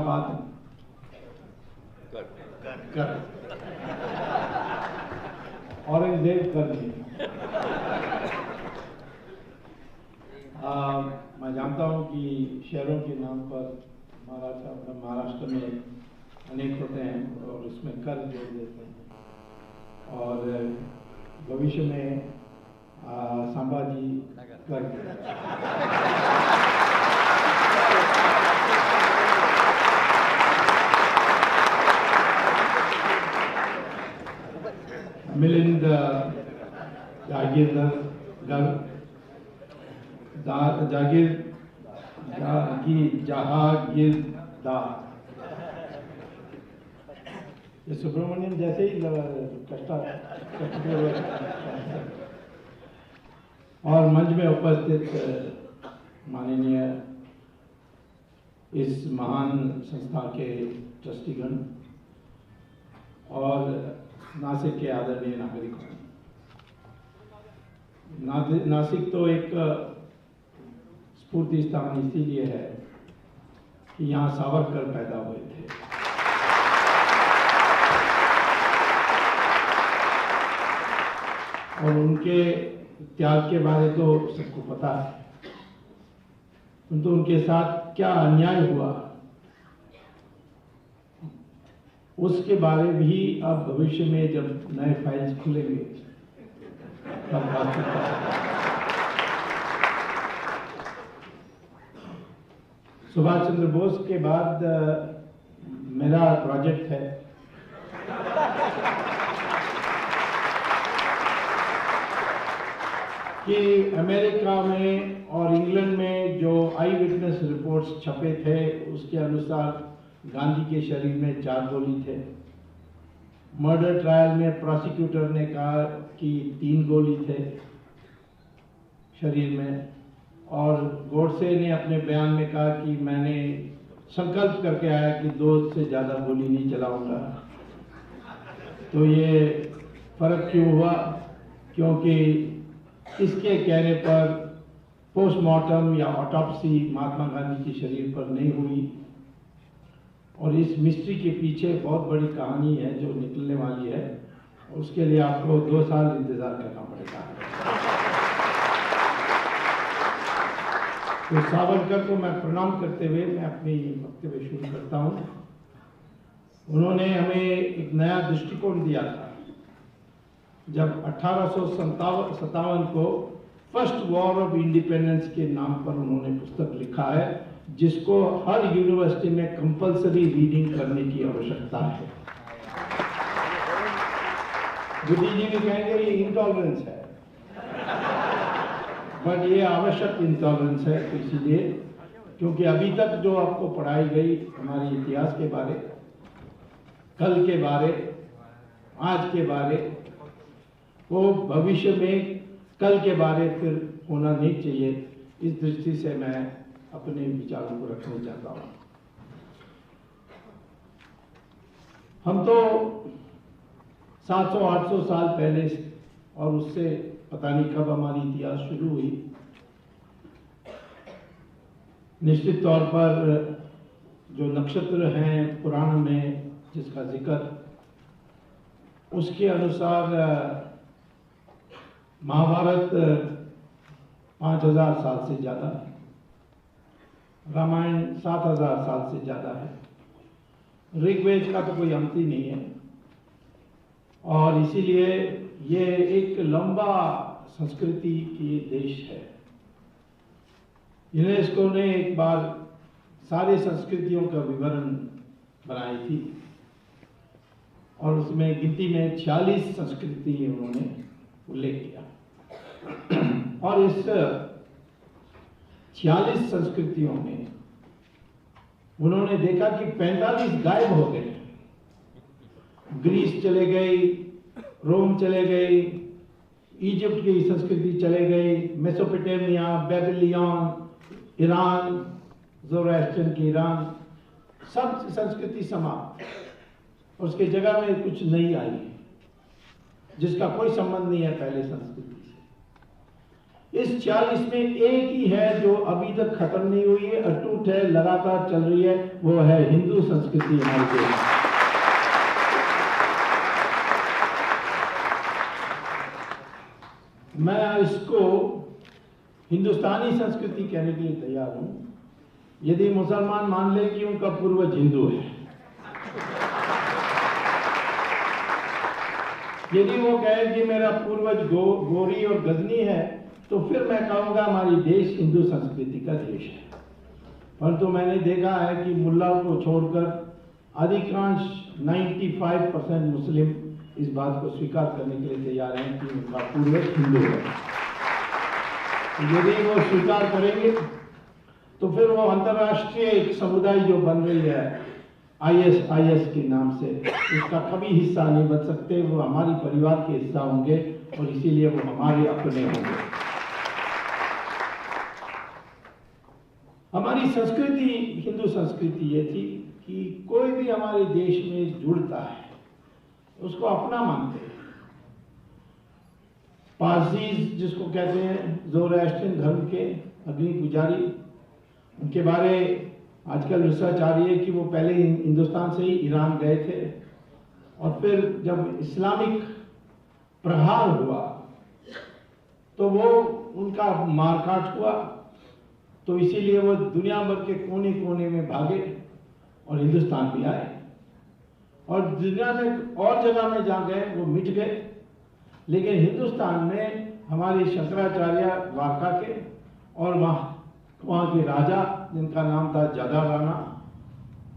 बात कर औरंगजेब कर नहीं। मैं जानता हूँ कि शहरों के नाम पर महाराष्ट्र में अनेक होते हैं और उसमें कर जोड़ देते हैं और भविष्य में संभाजी कर मिलिंद जागीरदार जहागीरदार, ये सुब्रमण्यम जैसे ही कष्टा और मंच में उपस्थित माननीय इस महान संस्था के ट्रस्टीगण और नासिक के आदरणीय नागरिकों, नासिक तो एक स्फूर्ति स्थान इसीलिए है कि यहाँ सावरकर पैदा हुए थे। और उनके त्याग के बारे तो सबको पता है, किंतु उनके साथ क्या अन्याय हुआ उसके बारे भी अब भविष्य में जब नए फाइल्स खुलेंगे तब बात करता है। सुभाष चंद्र बोस के बाद मेरा प्रोजेक्ट है कि अमेरिका में और इंग्लैंड में जो आई विटनेस रिपोर्ट्स छपे थे उसके अनुसार गांधी के शरीर में 4 गोली थे। मर्डर ट्रायल में प्रोसिक्यूटर ने कहा कि 3 गोली थे शरीर में, और गोडसे ने अपने बयान में कहा कि मैंने संकल्प करके आया कि 2 से ज़्यादा गोली नहीं चलाऊंगा। तो ये फर्क क्यों हुआ? क्योंकि इसके कहने पर पोस्टमार्टम या ऑटोप्सी महात्मा गांधी के शरीर पर नहीं हुई, और इस मिस्ट्री के पीछे बहुत बड़ी कहानी है जो निकलने वाली है। उसके लिए आपको 2 साल इंतजार करना पड़ेगा। तो सावरकर को मैं प्रणाम करते हुए मैं अपनी वक्तव्य शुरू करता हूँ। उन्होंने हमें एक नया दृष्टिकोण दिया था जब 1857 को फर्स्ट वॉर ऑफ इंडिपेंडेंस के नाम पर उन्होंने पुस्तक लिखा है, जिसको हर यूनिवर्सिटी में कंपलसरी रीडिंग करने की आवश्यकता है। बुद्धि जी भी कहेंगे ये इंटॉलरेंस है, बट ये आवश्यक इंटॉलरेंस है। तो इसीलिए क्योंकि अभी तक जो आपको पढ़ाई गई हमारे इतिहास के बारे, कल के बारे, आज के बारे, वो भविष्य में कल के बारे फिर होना नहीं चाहिए। इस दृष्टि से मैं अपने विचारों को रखना चाहता हूं। हम तो 700-800 साल पहले और उससे पता नहीं कब हमारी इतिहास शुरू हुई। निश्चित तौर पर जो नक्षत्र हैं पुराण में जिसका जिक्र, उसके अनुसार महाभारत 5000 साल से ज्यादा है, रामायण 7000 साल से ज्यादा है, ऋग्वेद का तो कोई अंत ही नहीं है। और इसीलिए ये एक लंबा संस्कृति की देश है। यूनेस्को ने एक बार सारी संस्कृतियों का विवरण बनाई थी और उसमें गिनती में 46 संस्कृति उन्होंने उल्लेख किया, और इस 46 संस्कृतियों में उन्होंने देखा कि 45 गायब हो गए। ग्रीस चले गई, रोम चले गई, इजिप्ट की संस्कृति चले गई, मेसोपोटामिया, बेबीलोन, ईरान, ज़ोरास्ट्रियन की ईरान, सब संस्कृति समाप्त। उसके जगह में कुछ नई आई जिसका कोई संबंध नहीं है पहले संस्कृति से। इस 40 में एक ही है जो अभी तक खत्म नहीं हुई है, अटूट है, लगातार चल रही है, वो है हिंदू संस्कृति हमारे देश में। मैं इसको हिंदुस्तानी संस्कृति कहने के लिए तैयार हूं, यदि मुसलमान मान ले कि उनका पूर्वज हिंदू है, यदि वो कहे कि मेरा पूर्वज गोरी और गजनी है, तो फिर मैं कहूंगा हमारी देश हिंदू संस्कृति का देश है। परंतु मैंने देखा है कि मुल्ला को छोड़कर अधिकांश 95% मुस्लिम इस बात को स्वीकार करने के लिए तैयार हैं कि उनका पूर्वज हिंदू है। यदि वो स्वीकार करेंगे तो फिर वो अंतर्राष्ट्रीय एक समुदाय जो बन रही है ISIS के नाम से, उसका कभी हिस्सा नहीं बन सकते। वो हमारी परिवार के हिस्सा होंगे और इसीलिए वो हमारे अपने होंगे। हमारी संस्कृति, हिंदू संस्कृति ये थी कि कोई भी हमारे देश में जुड़ता है उसको अपना मानते हैं। पारसीज जिसको कहते हैं, ज़ोरास्ट्रियन धर्म के अग्नि पुजारी, उनके बारे आजकल रिसर्च आ रही है कि वो पहले हिंदुस्तान से ही ईरान गए थे और फिर जब इस्लामिक प्रहार हुआ तो वो उनका मारकाट हुआ, तो इसीलिए वो दुनिया भर के कोने कोने में भागे और हिंदुस्तान भी आए और दुनिया में और जगह में जहाँ गए वो मिट गए। लेकिन हिंदुस्तान में हमारे शंकराचार्य द्वारका के और वहाँ के राजा जिनका नाम था जादा राणा,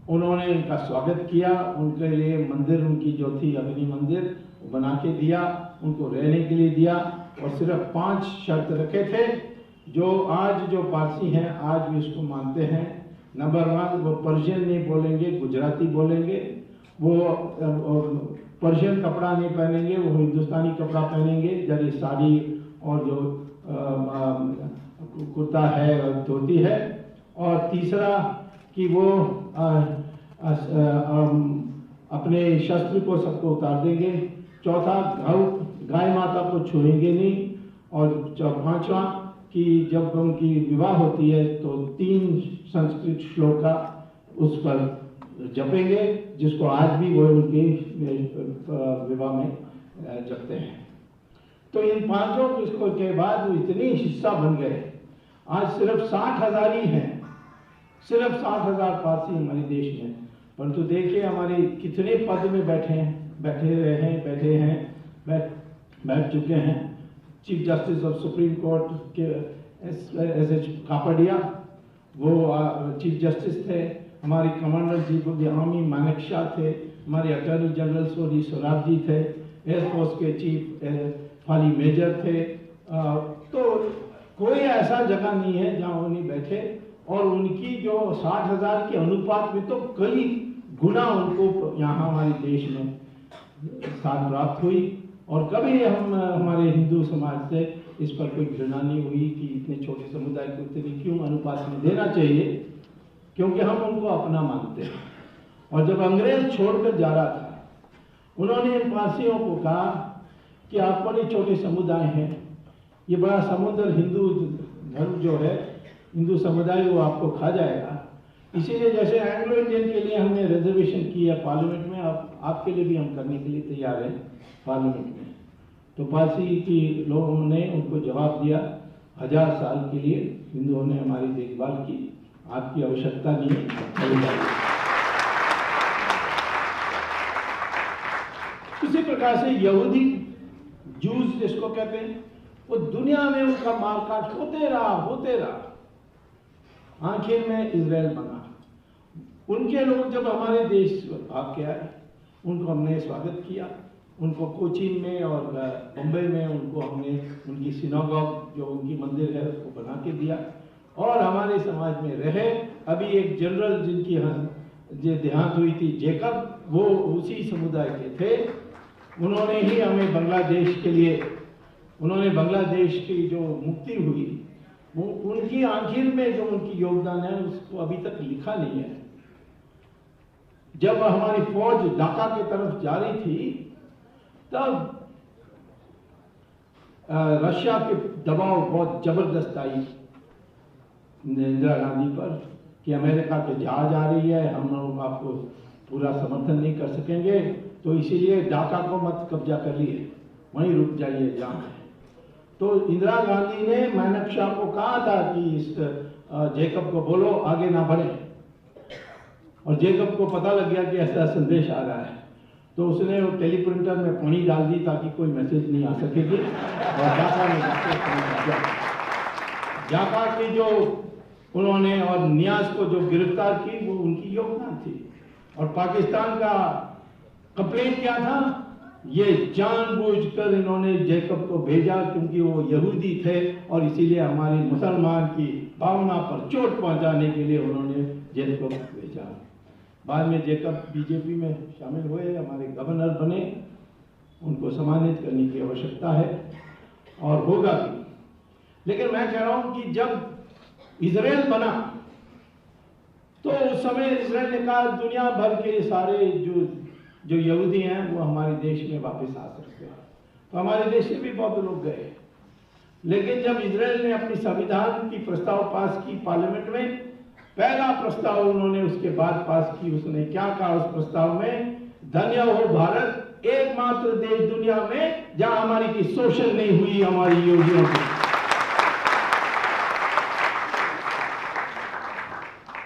उन्होंने इनका स्वागत किया, उनके लिए मंदिर, उनकी जो थी अग्नि मंदिर वो बना के दिया, उनको रहने के लिए दिया और सिर्फ 5 शर्त रखे थे जो आज जो पारसी हैं आज भी उसको मानते हैं। नंबर 1, वो पर्शियन नहीं बोलेंगे, गुजराती बोलेंगे, वो पर्शियन कपड़ा नहीं पहनेंगे, वो हिंदुस्तानी कपड़ा पहनेंगे, जरी साड़ी और जो कुर्ता है, धोती है। और तीसरा कि वो अपने शस्त्र को सबको उतार देंगे। चौथा, गाय माता को छुएंगे नहीं। और 5वां कि जब उनकी विवाह होती है तो 3 संस्कृत श्लोक का उस पर जपेंगे, जिसको आज भी वो उनके विवाह में जपते हैं। तो इन 5 के बाद वो इतने हिस्सा बन गए, आज सिर्फ 60,000 ही हैं, सिर्फ 60,000 पारसी हमारे देश में। परंतु देखिए हमारे कितने पद में बैठ चुके हैं। Chief justice of supreme court के एस.एच. कापड़िया वो चीफ जस्टिस थे, हमारे commander chief of the army Manekshaw थे, हमारे attorney general sorry Swaraj ji थे, एयरफोर्स के चीफ फाली मेजर थे। तो कोई ऐसा जगह नहीं है जहां वो नहीं बैठे और उनकी जो 60,000 के अनुपात में तो कई गुना उनको यहाँ हमारे देश में स्थान प्राप्त हुई। और कभी हमारे हिंदू समाज से इस पर कोई घृणा नहीं हुई कि इतने छोटे समुदाय को इतनी क्यों अनुपात में देना चाहिए, क्योंकि हम उनको अपना मानते हैं। और जब अंग्रेज छोड़कर जा रहा था, उन्होंने इन पारसियों को कहा कि आप बड़े छोटे समुदाय हैं, ये बड़ा समुद्र हिंदू धर्म जो है, हिंदू समुदाय वो आपको खा जाएगा। इसीलिए जैसे एंग्लो इंडियन के लिए हमने रिजर्वेशन की है पार्लियामेंट में, आपके लिए भी हम करने के लिए तैयार हैं पार्लियामेंट में। तो पारसी की लोगों ने उनको जवाब दिया, 1000 साल के लिए हिंदुओं ने हमारी देखभाल की, आपकी आवश्यकता नहीं है। इसी प्रकार से यहूदी, जूस जिसको कहते हैं, वो दुनिया में उनका मारकाट होते रहा। आखिर में इजराइल बना। उनके लोग जब हमारे देश भाग के आए, उनको हमने स्वागत किया, उनको कोचीन में और बम्बई में उनको हमने उनकी सिनागॉग जो उनकी मंदिर है उसको बना के दिया और हमारे समाज में रहे। अभी एक जनरल जिनकी जो देहांत हुई थी, जेकब, वो उसी समुदाय के थे। उन्होंने ही हमें बांग्लादेश के लिए, उन्होंने बांग्लादेश की जो मुक्ति हुई, वो उनकी आखिर में जो उनकी योगदान है उसको अभी तक लिखा नहीं है। जब हमारी फौज ढाका की तरफ जा रही थी, तब रशिया के दबाव बहुत जबरदस्त आई इंदिरा गांधी पर कि अमेरिका के जहाज आ रही है, हम लोग आपको पूरा समर्थन नहीं कर सकेंगे, तो इसीलिए ढाका को मत कब्जा कर लिए, वहीं रुक जाइए जहाँ है। तो इंदिरा गांधी ने मानेक शॉ को कहा था कि इस जेकब को बोलो आगे ना बढ़े, और जेकब को पता लग गया कि ऐसा संदेश आ रहा है, तो उसने वो टेलीप्रिंटर में पानी डाल दी ताकि कोई मैसेज नहीं आ सकेगी, और जापा की जो उन्होंने और नियाज को जो गिरफ्तार की वो उनकी योगदान थी। और पाकिस्तान का कंप्लेंट क्या था, ये जानबूझकर इन्होंने जेकब को भेजा क्योंकि वो यहूदी थे और इसीलिए हमारी मुसलमान की भावना पर चोट पहुंचाने के लिए उन्होंने जेकब को भेजा। बाद में जेकब बीजेपी में शामिल हुए, हमारे गवर्नर बने, उनको सम्मानित करने की आवश्यकता है और होगा भी। लेकिन मैं कह रहा हूं कि जब इजराइल बना तो उस समय इजराइल ने कहा दुनिया भर के सारे जो यहूदी हैं वो हमारे देश में वापस आ सकते हैं, तो हमारे देश से भी बहुत लोग गए। लेकिन जब इजराइल ने अपनी संविधान की प्रस्ताव पास की पार्लियामेंट में, पहला प्रस्ताव उन्होंने उसके बाद पास की, उसने क्या कहा उस प्रस्ताव में, धन्य हो भारत, एकमात्र देश दुनिया में जहां हमारी की शोषण नहीं हुई हमारी यहूदियों की।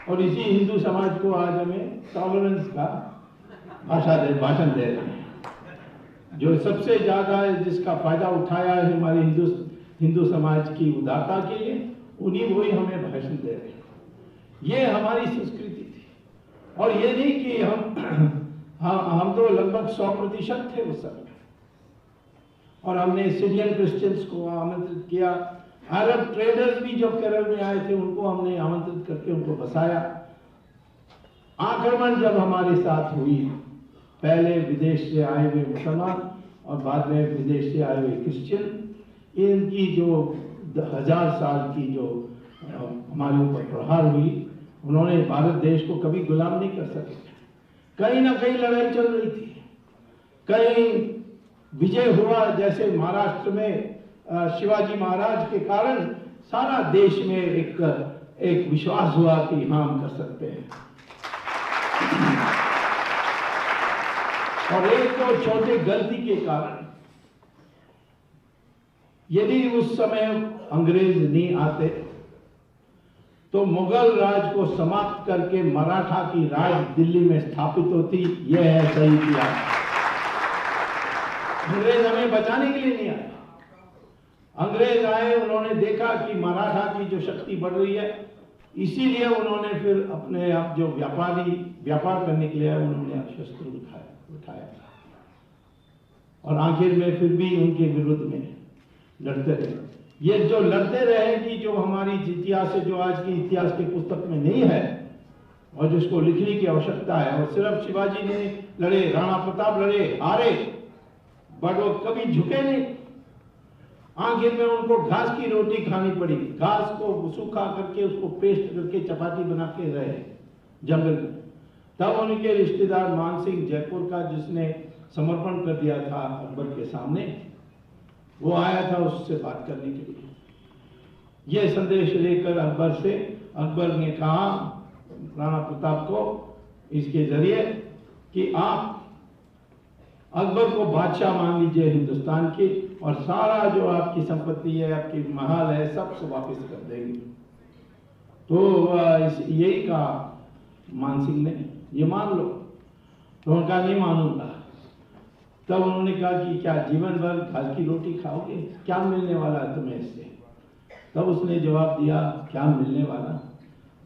और इसी हिंदू समाज को आज हमें टॉलरेंस का भाषण दे रहे हैं, जो सबसे ज्यादा जिसका फायदा उठाया है हमारे हिंदू समाज की उदारता के लिए, उन्हीं वही हमें भाषण दे रहे हैं। ये हमारी संस्कृति थी। और ये नहीं कि हम तो लगभग 100% थे उस समय, और हमने सीरियन क्रिश्चियंस को आमंत्रित किया, अरब ट्रेडर्स भी जो केरल में आए थे उनको हमने आमंत्रित करके उनको बसाया। आक्रमण जब हमारे साथ हुई, पहले विदेश से आए हुए मुसलमान और बाद में विदेश से आए हुए क्रिश्चियन, इनकी जो 1000 साल की जो हमारे ऊपर प्रहार हुई, उन्होंने भारत देश को कभी गुलाम नहीं कर सके। कहीं ना कहीं लड़ाई चल रही थी, कहीं विजय हुआ, जैसे महाराष्ट्र में शिवाजी महाराज के कारण सारा देश में एक विश्वास हुआ कि हाँ हम कर सकते हैं। और एक तो छोटे गलती के कारण, यदि उस समय अंग्रेज नहीं आते तो मुगल राज को समाप्त करके मराठा की राज दिल्ली में स्थापित होती। यह है सही किया। अंग्रेज हमें बचाने के लिए नहीं आए। अंग्रेज आए, उन्होंने देखा कि मराठा की जो शक्ति बढ़ रही है, इसीलिए उन्होंने फिर अपने आप जो व्यापार करने के लिए आए, उन्होंने शस्त्र उठाया और आखिर में फिर भी उनके विरुद्ध में लड़ते रहे। ये जो लड़ते रहे कि जो हमारी इतिहास है, जो आज की इतिहास की पुस्तक में नहीं है और जिसको लिखने की आवश्यकता है, और सिर्फ शिवाजी ने लड़े, राणा प्रताप लड़े, हारे, बट वो कभी झुके नहीं। आखिर में उनको घास की रोटी खानी पड़ी, घास को सूखा करके उसको पेस्ट करके चपाती बना के रहे जंगल में। तब उनके रिश्तेदार मान सिंह जयपुर का, जिसने समर्पण कर दिया था अकबर के सामने, वो आया था उससे बात करने के लिए। यह संदेश लेकर अकबर से, अकबर ने कहा राणा प्रताप को इसके जरिए कि आप अकबर को बादशाह मान लीजिए हिंदुस्तान की, और सारा जो आपकी संपत्ति है, आपकी महल है, सबको वापस कर देंगे। तो यही कहा मान सिंह ने, ये मान लो। तो उनका नहीं मानूंगा। तब उन्होंने कहा कि क्या जीवन भर घास की रोटी खाओगे, क्या मिलने वाला है तुम्हें इससे? तब उसने जवाब दिया, क्या मिलने वाला,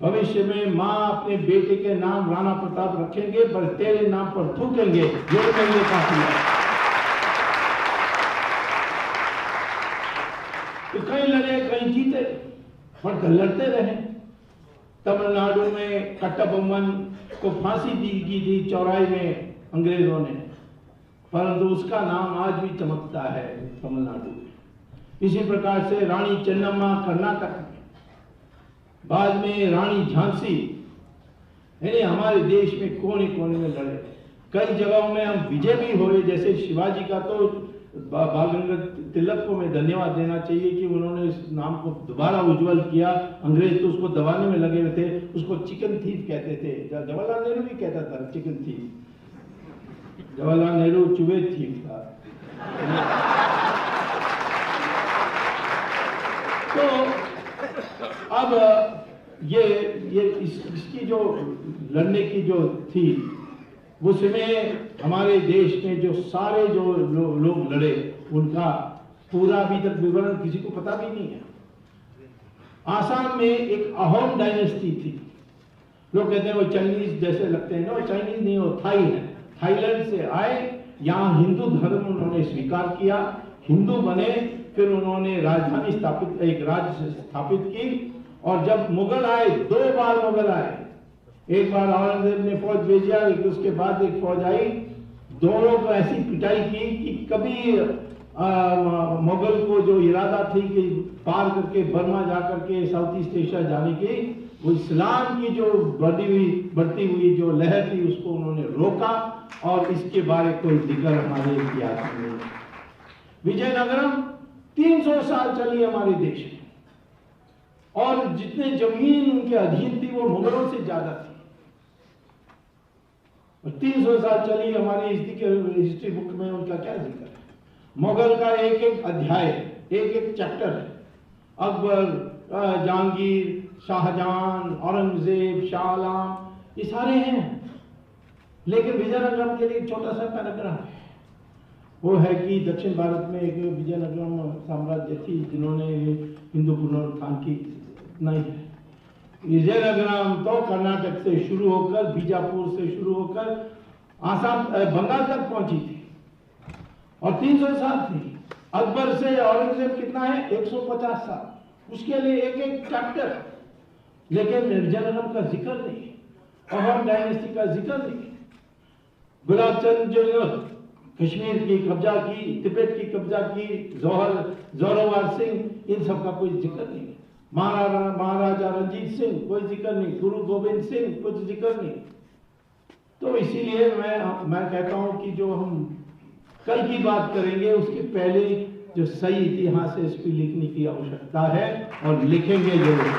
भविष्य में माँ अपने बेटे के नाम राणा प्रताप रखेंगे, पर तेरे नाम पर थूकेंगे, ये मेरे लिए काफी है। तो कहीं लड़े, कहीं जीते, पर लड़ते रहे। तमिलनाडु में कट्टाबोम्मन को फांसी दी गई थी चौराहे में अंग्रेजों ने, परंतु उसका नाम आज भी चमकता है तमिलनाडु में। इसी प्रकार से रानी चेन्नम्मा कर्नाटक में, बाद में रानी झांसी, यानी हमारे देश में कोने कोने में लड़े। कई जगहों में हम विजय भी हुए, जैसे शिवाजी का तो बाल गंगाधर तिलक को मैं धन्यवाद देना चाहिए कि उन्होंने इस नाम को दोबारा उज्जवल किया। अंग्रेज तो उसको दबाने में लगे हुए थे, उसको चिकन थीफ कहते थे। जवाहरलाल नेहरू भी कहता था चिकन थीफ। जवाहरलाल नेहरू चूहे थीफ था। तो अब इसकी जो लड़ने की जो थी, उसमें हमारे देश में जो सारे जो लोग लड़े, उनका पूरा अभी तक विवरण किसी को पता भी नहीं है। आसाम में एक अहोम डायनेस्टी थी। लोग कहते हैं वो चाइनीज जैसे लगते हैं, वो चाइनीज नहीं, वो थाई है। थाईलैंड से आए, यहाँ हिंदू धर्म उन्होंने स्वीकार किया, हिंदू बने, फिर उन्होंने राजधानी स्थापित, एक राज्य स्थापित की। और जब मुगल आए, 2 बार मुगल आए, एक बार औरंगजेब ने फौज भेजा, उसके बाद एक फौज आई, दोनों को ऐसी पिटाई की कि कभी मुगल को जो इरादा थी कि पार करके बर्मा जाकर के साउथ ईस्ट एशिया जाने की, वो इस्लाम की जो बढ़ती हुई जो लहर थी, उसको उन्होंने रोका, और इसके बारे कोई जिक्र हमारे इतिहास में नहीं। विजयनगरम 300 साल चली हमारे देश में, और जितने जमीन उनके अधीन थी वो मुगलों से ज्यादा थी। 300 साल चली हमारी हिस्ट्री बुक में उनका क्या जिक्र है। मुगल का एक एक अध्याय, एक एक चैप्टर है। अकबर, जहांगीर, शाहजहां, औरंगजेब, शाह आलम, ये सारे हैं। लेकिन विजयनगरम के लिए एक छोटा सा पैराग्राफ है। वो है कि दक्षिण भारत में एक विजयनगरम साम्राज्य थी, जिन्होंने हिंदू पुनरुत्थान की नहीं है। विजयनगरम तो कर्नाटक से शुरू होकर, बीजापुर से शुरू होकर आसाम, बंगाल तक पहुंची थी, और 300 साल थी। अकबर से औरंगजेब कितना है? 150 साल। उसके लिए एक एक चैप्टर। लेकिन विजयनगरम का जिक्र नहीं, अहोम डायनेस्टी का जिक्र नहीं। गुलाब चंद जो कश्मीर की कब्जा की, तिब्बत की कब्जा की, जोरावर सिंह, इन सब का कोई जिक्र नहीं। महाराजा रंजीत सिंह, कोई जिक्र नहीं। गुरु गोविंद सिंह, कुछ जिक्र नहीं। तो इसीलिए मैं कहता हूं कि जो हम कल की बात करेंगे, उसके पहले जो सही इतिहास है, इस पर लिखने की आवश्यकता है, और लिखेंगे जरूर।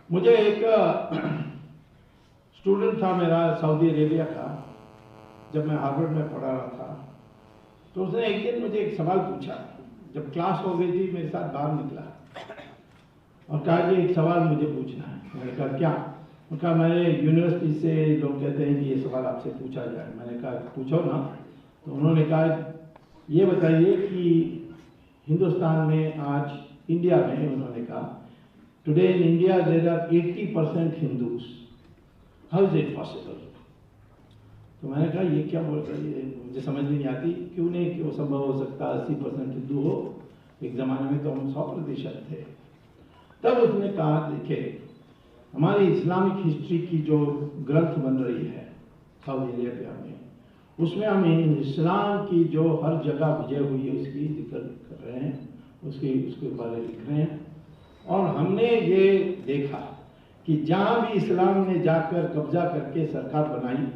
मुझे एक स्टूडेंट था मेरा सऊदी अरेबिया का, जब मैं हार्वर्ड में पढ़ा रहा था, तो उसने एक दिन मुझे एक सवाल पूछा। जब क्लास हो गई थी, मेरे साथ बाहर निकला और कहा कि एक सवाल मुझे पूछना है। मैंने कहा क्या? उनका मैंने यूनिवर्सिटी से लोग कहते हैं कि ये सवाल आपसे पूछा जाए। मैंने कहा पूछो ना। तो उन्होंने कहा ये बताइए कि हिंदुस्तान में आज, इंडिया में, उन्होंने कहा today in India there are 80% Hindus, how is it possible? तो मैंने कहा ये क्या बोल रही है, मुझे समझ नहीं आती। क्यों नहीं, क्यों संभव हो सकता 80% हिंदू हो? एक जमाने में तो हम 100% थे। तब उसने कहा देखिए, हमारी इस्लामिक हिस्ट्री की जो ग्रंथ बन रही है सऊदी अरेबिया में, उसमें हम इस्लाम की जो हर जगह विजय हुई है उसकी जिक्र कर रहे हैं, उसके बारे में लिख रहे हैं। और हमने ये देखा कि जहां भी इस्लाम ने जाकर कब्जा करके सरकार बनाई,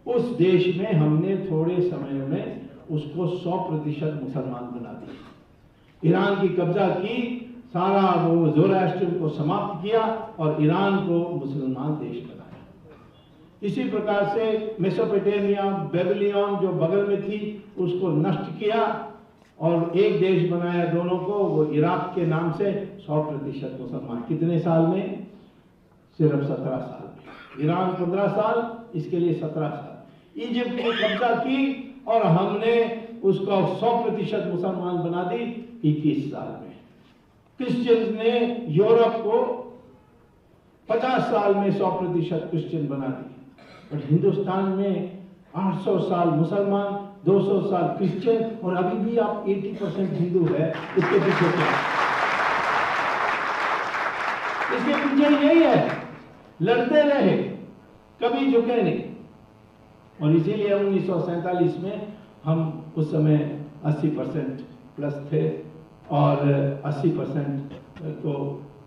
उस देश में हमने थोड़े समय में उसको 100% मुसलमान बना दिया। ईरान की कब्जा की, सारा वो ज़ोरास्ट्रियन को समाप्त किया और ईरान को मुसलमान देश बनाया। इसी प्रकार से मेसोपोटामिया, बेबीलोन जो बगल में थी, उसको नष्ट किया और एक देश बनाया दोनों को, वो इराक के नाम से। 100% मुसलमान। कितने साल में? सिर्फ 17 साल में। ईरान 15 साल, इसके लिए 17 साल। इजिप्ट ने कब्जा की और हमने उसको 100% मुसलमान बना दी 21 साल में। क्रिश्चियंस ने यूरोप को 50 साल में 100% क्रिश्चियन बना दी। और हिंदुस्तान में 800 साल मुसलमान, 200 साल क्रिश्चियन, और अभी भी आप 80% हिंदू है। इसके पीछे क्या? इसके पीछे यही है, लड़ते रहे, कभी झुके नहीं। और इसीलिए 1947 में हम उस समय 80% प्लस थे, और 80% को,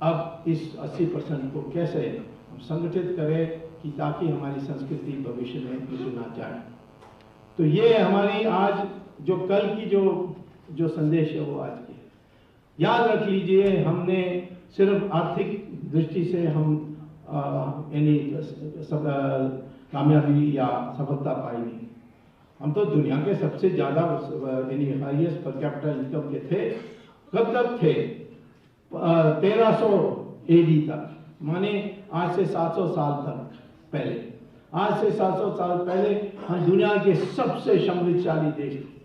अब इस 80% को कैसे हम संगठित करें कि ताकि हमारी संस्कृति भविष्य में मिट ना जाए। तो ये हमारी आज जो कल की जो संदेश है वो आज की है। याद रख लीजिए, हमने सिर्फ आर्थिक दृष्टि से हम यानी कामयाबी या सफलता पाई नहीं। हम तो दुनिया के सबसे ज्यादा यानी हाईएस्ट पर कैपिटल इनकम के थे। कब तक थे? 1300 AD तक, माने आज से 700 साल तक पहले। आज से 700 साल पहले हम दुनिया के सबसे समृद्धशाली देश थे।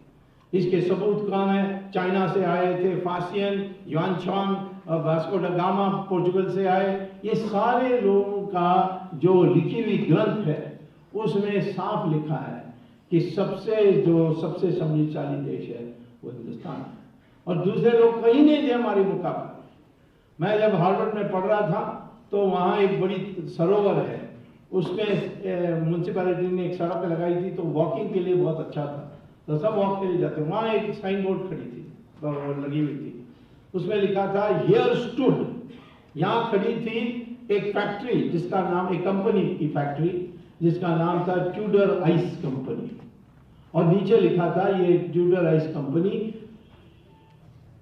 इसके सबूत कहाँ है? चाइना से आए थे फासियन, युआनचांग, वास्को ड गामा पोर्चुगल से आए। ये सारे लोगों का जो लिखी हुई ग्रंथ है उसमें साफ लिखा है कि सबसे समृद्धशाली देश है वो हिंदुस्तान है, और दूसरे लोग कहीं नहीं थे हमारे मुकाबले। मैं जब हार्वर्ड में पढ़ रहा था तो वहाँ एक बड़ी सरोवर है, उसमें म्यूनसिपैलिटी ने एक सड़क लगाई थी, तो वॉकिंग के लिए बहुत अच्छा था, तो सब वॉक के लिए जाते। वहाँ एक साइन बोर्ड खड़ी थी, लगी हुई थी, उसमें लिखा था हियर स्टूड, यहाँ खड़ी थी एक फैक्ट्री जिसका नाम, एक कंपनी की फैक्ट्री जिसका नाम था ट्यूडर आइस कंपनी, और नीचे लिखा था ये ट्यूडर आइस कंपनी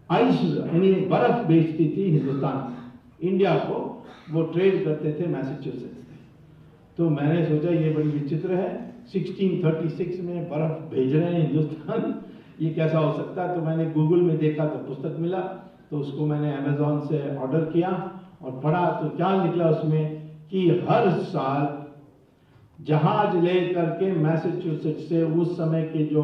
आइस यानी बर्फ बेचती थी हिंदुस्तान, इंडिया को वो ट्रेड करते थे मैसेच्यूसेट्स से। तो मैंने सोचा ये बड़ी विचित्र है, 1636 में बर्फ भेज रहे हैं हिंदुस्तान, ये कैसा हो सकता है? तो मैंने गूगल में देखा तो पुस्तक मिला, तो उसको मैंने अमेज़न से ऑर्डर किया और पढ़ा। तो क्या निकला उसमें कि हर साल जहाज ले करके मैसेच्यूसेट्स से उस समय के जो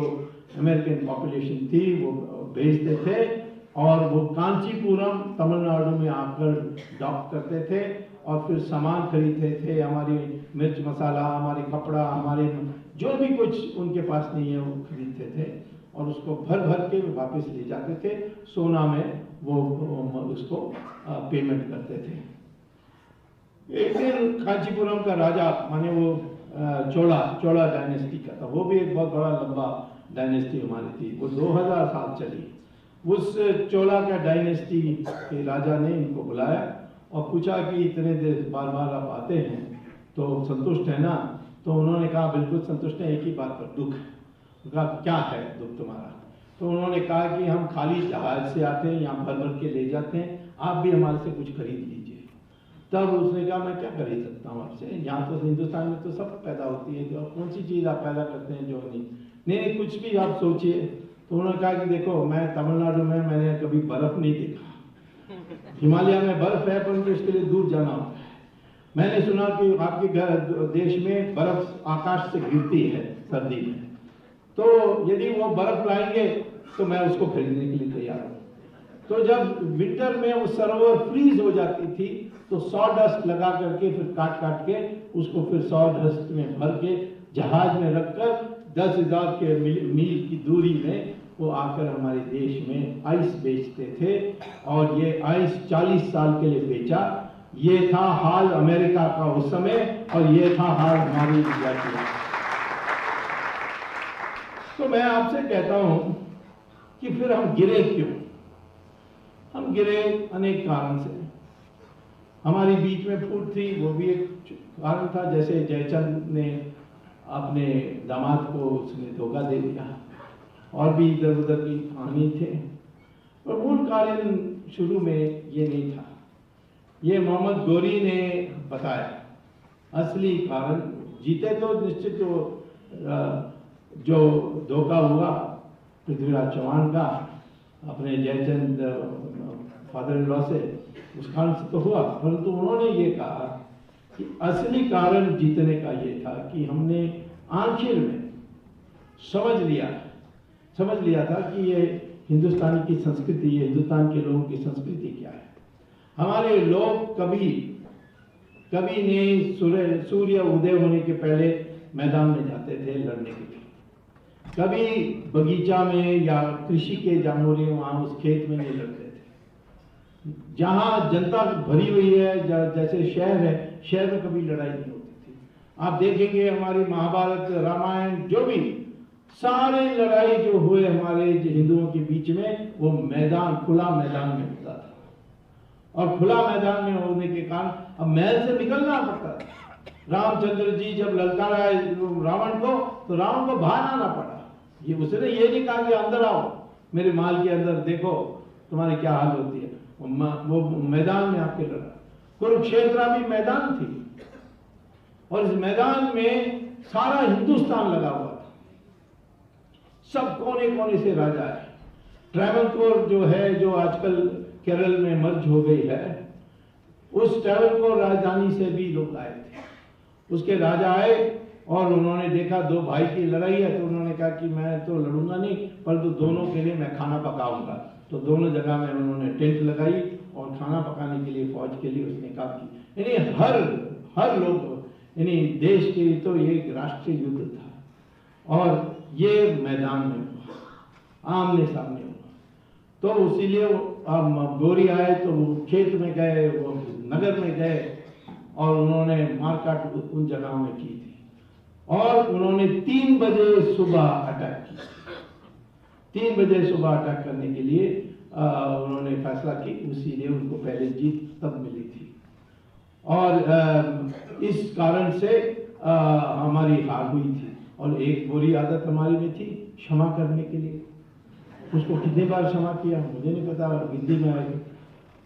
अमेरिकन पॉपुलेशन थी वो भेजते थे, और वो कांचीपुरम तमिलनाडु में आकर डॉक करते थे और फिर सामान खरीदते थे, हमारी मिर्च मसाला, हमारे कपड़ा, हमारे जो भी कुछ उनके पास नहीं है वो खरीदते थे, और उसको भर भर के वापस ले जाते थे। सोना में वो उसको पेमेंट करते थे। एक दिन कांचीपुरम का राजा, माने वो चोला डायनेस्टी का था, वो भी एक बहुत बड़ा लंबा डायनेस्टी हमारी थी, वो 2000 साल चली। उस चोला का डायनेस्टी के राजा ने इनको बुलाया और पूछा कि इतने देर बार बार आप आते हैं तो संतुष्ट है ना? तो उन्होंने कहा बिल्कुल संतुष्ट है, एक ही बात पर दुख है। कहा क्या है दुख तुम्हारा? तो उन्होंने कहा कि हम खाली जहाज से आते हैं, यहाँ भर भर के ले जाते हैं, आप भी हमारे से कुछ खरीद लीजिए। तब उसने कहा मैं क्या खरीद सकता हूँ आपसे, यहाँ तो हिंदुस्तान में तो सब पैदा होती है, तो कौन सी चीज़ आप पैदा करते हैं जो नहीं कुछ भी आप सोचिए। तो उन्होंने कहा कि देखो, मैं तमिलनाडु में मैंने कभी बर्फ नहीं देखा, हिमालय में बर्फ है परंतु इसके लिए दूर जाना होता है। मैंने सुना कि आपके देश में बर्फ आकाश से गिरती है सर्दी में, तो यदि वो बर्फ लाएंगे तो मैं उसको खरीदने के लिए तैयार हूँ। तो जब विंटर में वो सरोवर फ्रीज हो जाती थी तो सॉडस्ट लगा करके फिर काट काट के उसको फिर सॉडस्ट में भर के जहाज में रखकर 10,000 के मील की दूरी में वो आकर हमारे देश में आइस बेचते थे, और ये आइस 40 साल के लिए बेचा। ये था हाल अमेरिका का उस समय, और ये था हाल हमारी इंडिया का। तो मैं आपसे कहता हूं कि फिर हम गिरे क्यों? हम गिरे अनेक कारण से। हमारी बीच में फूट थी, वो भी एक कारण था। जैसे जयचंद ने अपने दामाद को उसने धोखा दे दिया, और भी इधर उधर की कहानी थे, और मूल कारण शुरू में ये नहीं था, ये मोहम्मद गोरी ने बताया। असली कारण जीते तो निश्चित जो धोखा हुआ पृथ्वीराज चौहान का अपने जयचंद फादर इन लॉ से, उस कारण से तो हुआ, परंतु उन्होंने ये कहा कि असली कारण जीतने का ये था कि हमने आखिर में समझ लिया था कि ये हिंदुस्तानी की संस्कृति, ये हिंदुस्तान के लोगों की संस्कृति क्या है। हमारे लोग कभी नहीं सूर्य उदय होने के पहले मैदान में जाते थे लड़ने के लिए, कभी बगीचा में या कृषि के जामोरे वहां उस खेत में नहीं लड़ते थे। जहां जनता भरी हुई है, जैसे शहर है, शहर में कभी लड़ाई नहीं होती थी। आप देखेंगे हमारी महाभारत, रामायण, जो भी सारे लड़ाई जो हुए हमारे हिंदुओं के बीच में, वो मैदान, खुला मैदान में होता था। और खुला मैदान में होने के कारण अब महल से निकलना पड़ता था। रामचंद्र जी जब ललकारा रावण को, तो रावण को बाहर आना पड़ा। ये उसने ये नहीं कहा कि अंदर आओ मेरे महल के अंदर, देखो तुम्हारी क्या हाल होती है। वो मैदान में आके लड़ा। कुरुक्षेत्र भी मैदान थी और इस मैदान में सारा हिंदुस्तान लगा हुआ था, सब कोने कोने से राजा है। ट्रैवनकोर जो है, जो आजकल केरल में मर्ज हो गई है, उस ट्रैवनकोर राजधानी से भी लोग आए थे। उसके राजा आए और उन्होंने देखा दो भाई की लड़ाई है, तो उन्होंने कहा कि मैं तो लड़ूंगा नहीं, परंतु दोनों के लिए मैं खाना पकाऊंगा। तो दोनों जगह में उन्होंने टेंट लगाई और खाना पकाने के लिए फौज के लिए उसने कहा कि यानी हर लोग, यानी देश के लिए तो ये एक राष्ट्रीय युद्ध था और ये मैदान में हुआ, आमने सामने हुआ। तो इसीलिए गौरी आए तो वो खेत में गए, वो नगर में गए और उन्होंने मारकाट उन जगहों में की थी। और उन्होंने 3 बजे सुबह अटैक किया। 3 बजे सुबह अटैक करने के लिए उन्होंने फैसला की, इसीलिए उनको पहले जीत तब मिली थी। और इस कारण से हमारी हार हुई थी। और एक बुरी आदत हमारी में थी क्षमा करने के लिए। उसको कितने बार क्षमा किया मुझे नहीं पता, हिंदी में आएगी,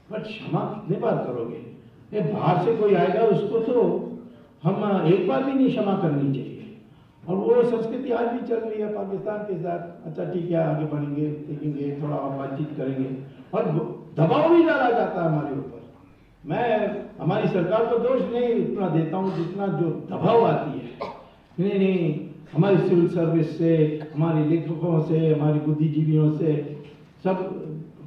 बट क्षमा कितने बार करोगे? ये बाहर से कोई आएगा उसको तो हम एक बार भी नहीं क्षमा करनी चाहिए। और वो संस्कृति आज भी चल रही है पाकिस्तान के साथ। अच्छा ठीक है, आगे बढ़ेंगे, देखेंगे, थोड़ा और बातचीत करेंगे, और दबाव भी डाला जाता है हमारे ऊपर। मैं हमारी सरकार को दोष नहीं उतना देता हूँ जितना जो दबाव आती है। नहीं, हमारी सिविल सर्विस से, हमारे लेखकों से, हमारी बुद्धिजीवियों से सब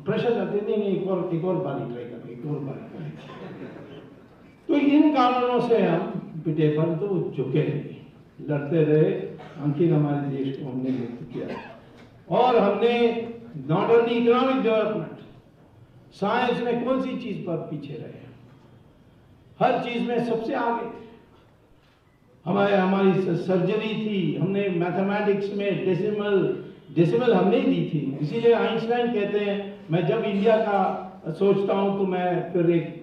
प्रेशर करते, नहीं एक और बारी ट्राई करेंगे, एक और बारी करेंगे। तो इन कारणों से हम पिटे पर तो झुके नहीं, लड़ते रहे, आखिर हमारे देश को हमने मुक्त किया। और हमने not only economic development, science में कौन सी चीज पर पीछे रहे? हर चीज में सबसे आगे। हमारी सर्जरी थी, हमने मैथमेटिक्स में डेसिमल हमने दी थी। इसीलिए आइंस्टाइन कहते हैं, मैं जब इंडिया का सोचता हूं तो मैं फिर एक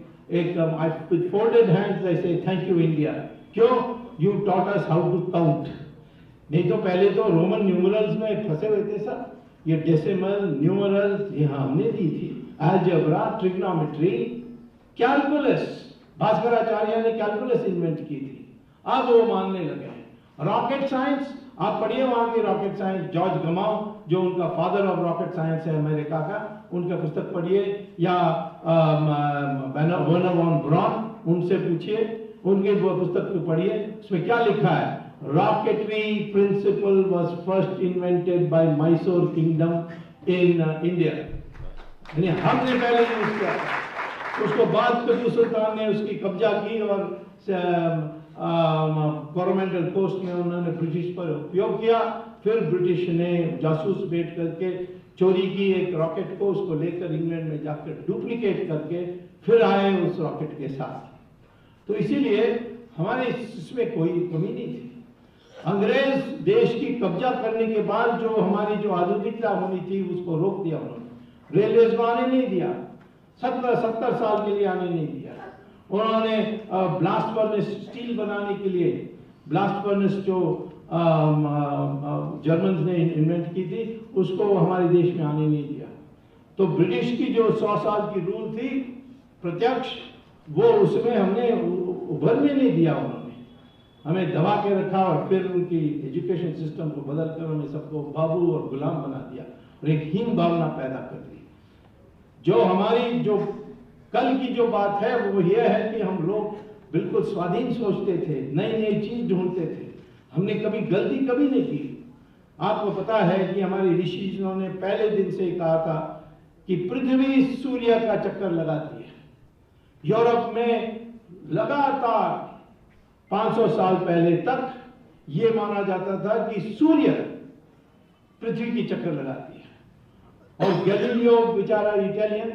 with folded hands I say thank you India। क्यों? You taught us how to count। नहीं तो पहले तो रोमन न्यूमरल्स में फंसे हुए थे सब। ये डेसिमल, न्यूमरल्स ये हमने दी थी। अलजेब्रा, ट्रिग्नोमेट्री, कैलकुलस, भास्कराचार्य ने कैलकुलस इन्वेंट की थी। अब वो मानने लगे हैं। रॉकेट साइंस आप पढ़िए, वहां की रॉकेट साइंस, जॉर्ज गमाओ जो उनका फादर ऑफ रॉकेट साइंस है अमेरिका का, उनका पुस्तक पढ़िए, या वर्नर वॉन ब्रॉन, उनसे पूछिए, उनके पुस्तक को पढ़िए। उसमें क्या लिखा है? Rocketry principle was first invented by Mysore kingdom in India. यानी हमने पहले यूज किया, उसको बाद टिपू सुल्तान ने उसकी कब्जा की और कोरोमेंटल कोस्ट में उन्होंने ब्रिटिश पर उपयोग किया। फिर ब्रिटिश ने जासूस बैठ करके चोरी की एक रॉकेट को, उसको लेकर इंग्लैंड में जाकर डुप्लीकेट करके फिर आए उस रॉकेट के साथ। तो इसीलिए हमारे इसमें कोई कमी नहीं थी। अंग्रेज देश की कब्जा करने के बाद जो हमारी जो आधुनिकता होनी थी उसको रोक दिया उन्होंने। रेलवे को आने नहीं दिया, 70 साल के लिए आने नहीं दिया। उन्होंने ब्लास्ट फर्नेस स्टील बनाने के लिए, ब्लास्ट फर्नेस जो जर्मन्स ने इन्वेंट की थी, उसको हमारे देश में आने नहीं दिया। तो ब्रिटिश की जो 100 साल की रूल थी प्रत्यक्ष, वो उसमें हमने उभरने नहीं दिया। उन्होंने हमें दबा के रखा और फिर उनकी एजुकेशन सिस्टम को बदल कर हमें सबको बाबू और गुलाम बना दिया और एक हीन भावना पैदा कर दी। जो हमारी जो कल की जो बात है वो यह है कि हम लोग बिल्कुल स्वाधीन सोचते थे, नई नई चीज ढूंढते थे। हमने कभी गलती कभी नहीं की। आपको पता है कि हमारे ऋषियों ने पहले दिन से कहा था कि पृथ्वी सूर्य का चक्कर लगाती है। यूरोप में लगातार 500 साल पहले तक यह माना जाता था कि सूर्य पृथ्वी की चक्कर लगाती है। और गैलीलियो बेचारा इटालियन,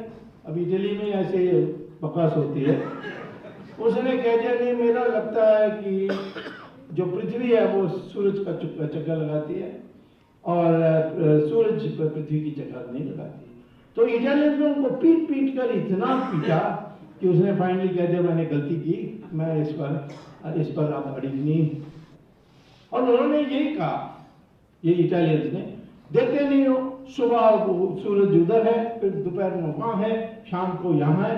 अब इटली में ऐसे बकवास होती है, उसने कह दिया नहीं, मेरा लगता है कि जो पृथ्वी है वो सूरज का चक्कर लगाती है और सूरज पृथ्वी की चक्कर नहीं लगाती। तो इटालियन ने उनको पीट कर इतना पीटा कि उसने फाइनली कह दिया मैंने गलती की, मैं इस पर आप अड़ी नहीं। और उन्होंने यही कहा, ये इटालियंस ने, देते नहीं हो, सुबह सूरज उधर है, फिर दोपहर में वहाँ है, शाम को यहाँ है,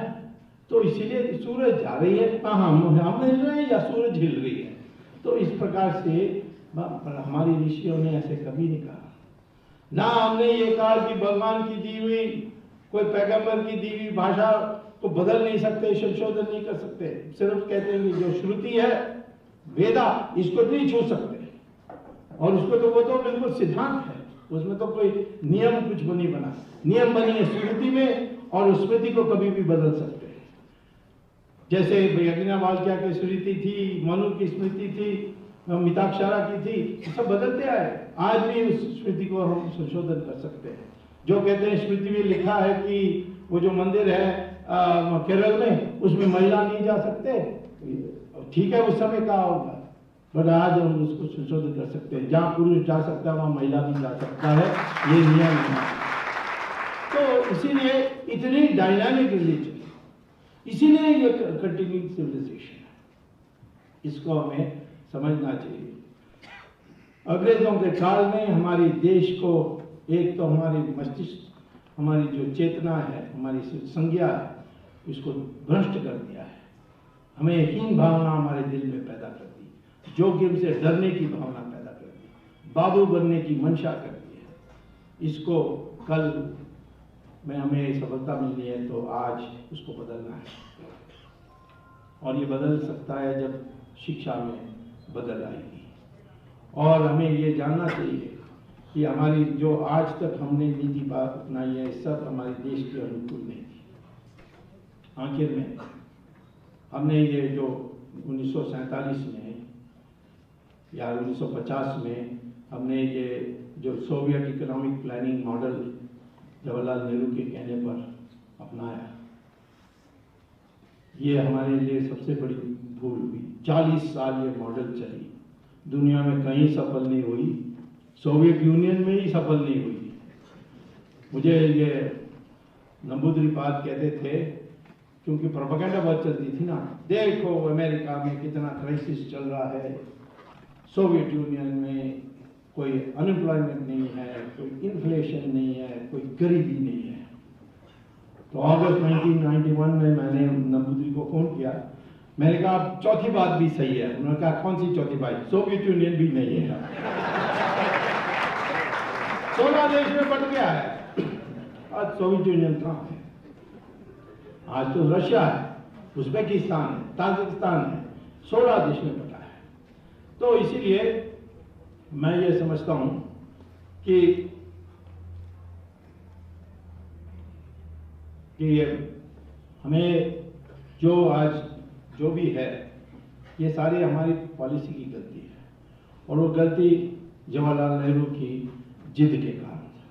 तो इसीलिए सूरज जा रही है, हम हिल रहे हैं या सूरज हिल रही है। तो इस प्रकार से हमारी ऋषियों ने ऐसे कभी नहीं कहा। ना हमने ये कहा कि भगवान की दी हुई, कोई पैगंबर की दी हुई भाषा को बदल नहीं सकते, संशोधन नहीं कर सकते। सिर्फ कहते हैं कि जो श्रुति है, वेदा, इसको नहीं छू सकते, और उसको तो वो तो बिल्कुल सिद्धांत है, उसमें तो कोई नियम कुछ नहीं बना। नियम बनी है स्मृति में, और उस स्मृति को कभी भी बदल सकते हैं। जैसे यज्ञवाल्क्य की स्मृति थी, मनु की स्मृति थी, मिताक्षरा की थी, सब बदलते आए। आज भी उस स्मृति को हम संशोधन कर सकते हैं। जो कहते हैं स्मृति में लिखा है कि वो जो मंदिर है केरल में, उसमें महिला नहीं जा सकते, ठीक है उस समय कहा होगा, बट आज हम उसको संशोधित कर सकते हैं। जहाँ पुरुष जा सकता है वहाँ महिला भी जा सकता है, ये नियम है। तो इसीलिए इतनी डायनामिक रिलीजन, इसीलिए ये कंटिन्यूइंग सिविलाइजेशन है, इसको हमें समझना चाहिए। अंग्रेजों के काल में हमारे देश को, एक तो हमारी मस्तिष्क, हमारी जो चेतना है, हमारी संज्ञा है, इसको भ्रष्ट कर दिया है। हमें हीन भावना हमारे दिल में पैदा कर दी, जोखिम से डरने की भावना पैदा कर दी, बाबू बनने की मंशा कर दी है। इसको कल में हमें सफलता मिलनी है तो आज उसको बदलना है, और ये बदल सकता है जब शिक्षा में बदल आएगी। और हमें ये जानना चाहिए कि हमारी जो आज तक हमने नीति अपनाई है, सब हमारे देश के अनुकूल नहीं थी। आखिर में हमने ये जो 1947 में या 1950 में हमने ये जो Soviet economic planning model Jawaharlal Nehru के कहने पर अपनाया, ये हमारे लिए सबसे बड़ी भूल हुई। 40 साल ये मॉडल चली, दुनिया में कहीं सफल नहीं हुई, सोवियत यूनियन में ही सफल नहीं हुई। मुझे ये नंबूद्रिपाद कहते थे, क्योंकि प्रोपेगेंडा बहुत चलती थी ना, देखो अमेरिका में कितना क्राइसिस चल रहा है, सोवियत यूनियन में कोई अनएम्प्लॉयमेंट नहीं है, कोई इन्फ्लेशन नहीं है, कोई गरीबी नहीं है। तो अगस्त 1991 में मैंने नंबूद्री को फोन किया, मैंने कहा अब चौथी बात भी सही है। उन्होंने कहा कौन सी चौथी बात? सोवियत यूनियन भी नहीं है। 16 देश में बट गया है। आज सोवियत यूनियन कहाँ है? आज तो रशिया है, उज्बेकिस्तान है, ताजिकिस्तान है, 16 देश में बटा है। तो इसीलिए मैं ये समझता हूं कि हमें जो आज जो भी है, ये सारी हमारी पॉलिसी की गलती है, और वो गलती जवाहरलाल नेहरू की जिद के कारण था।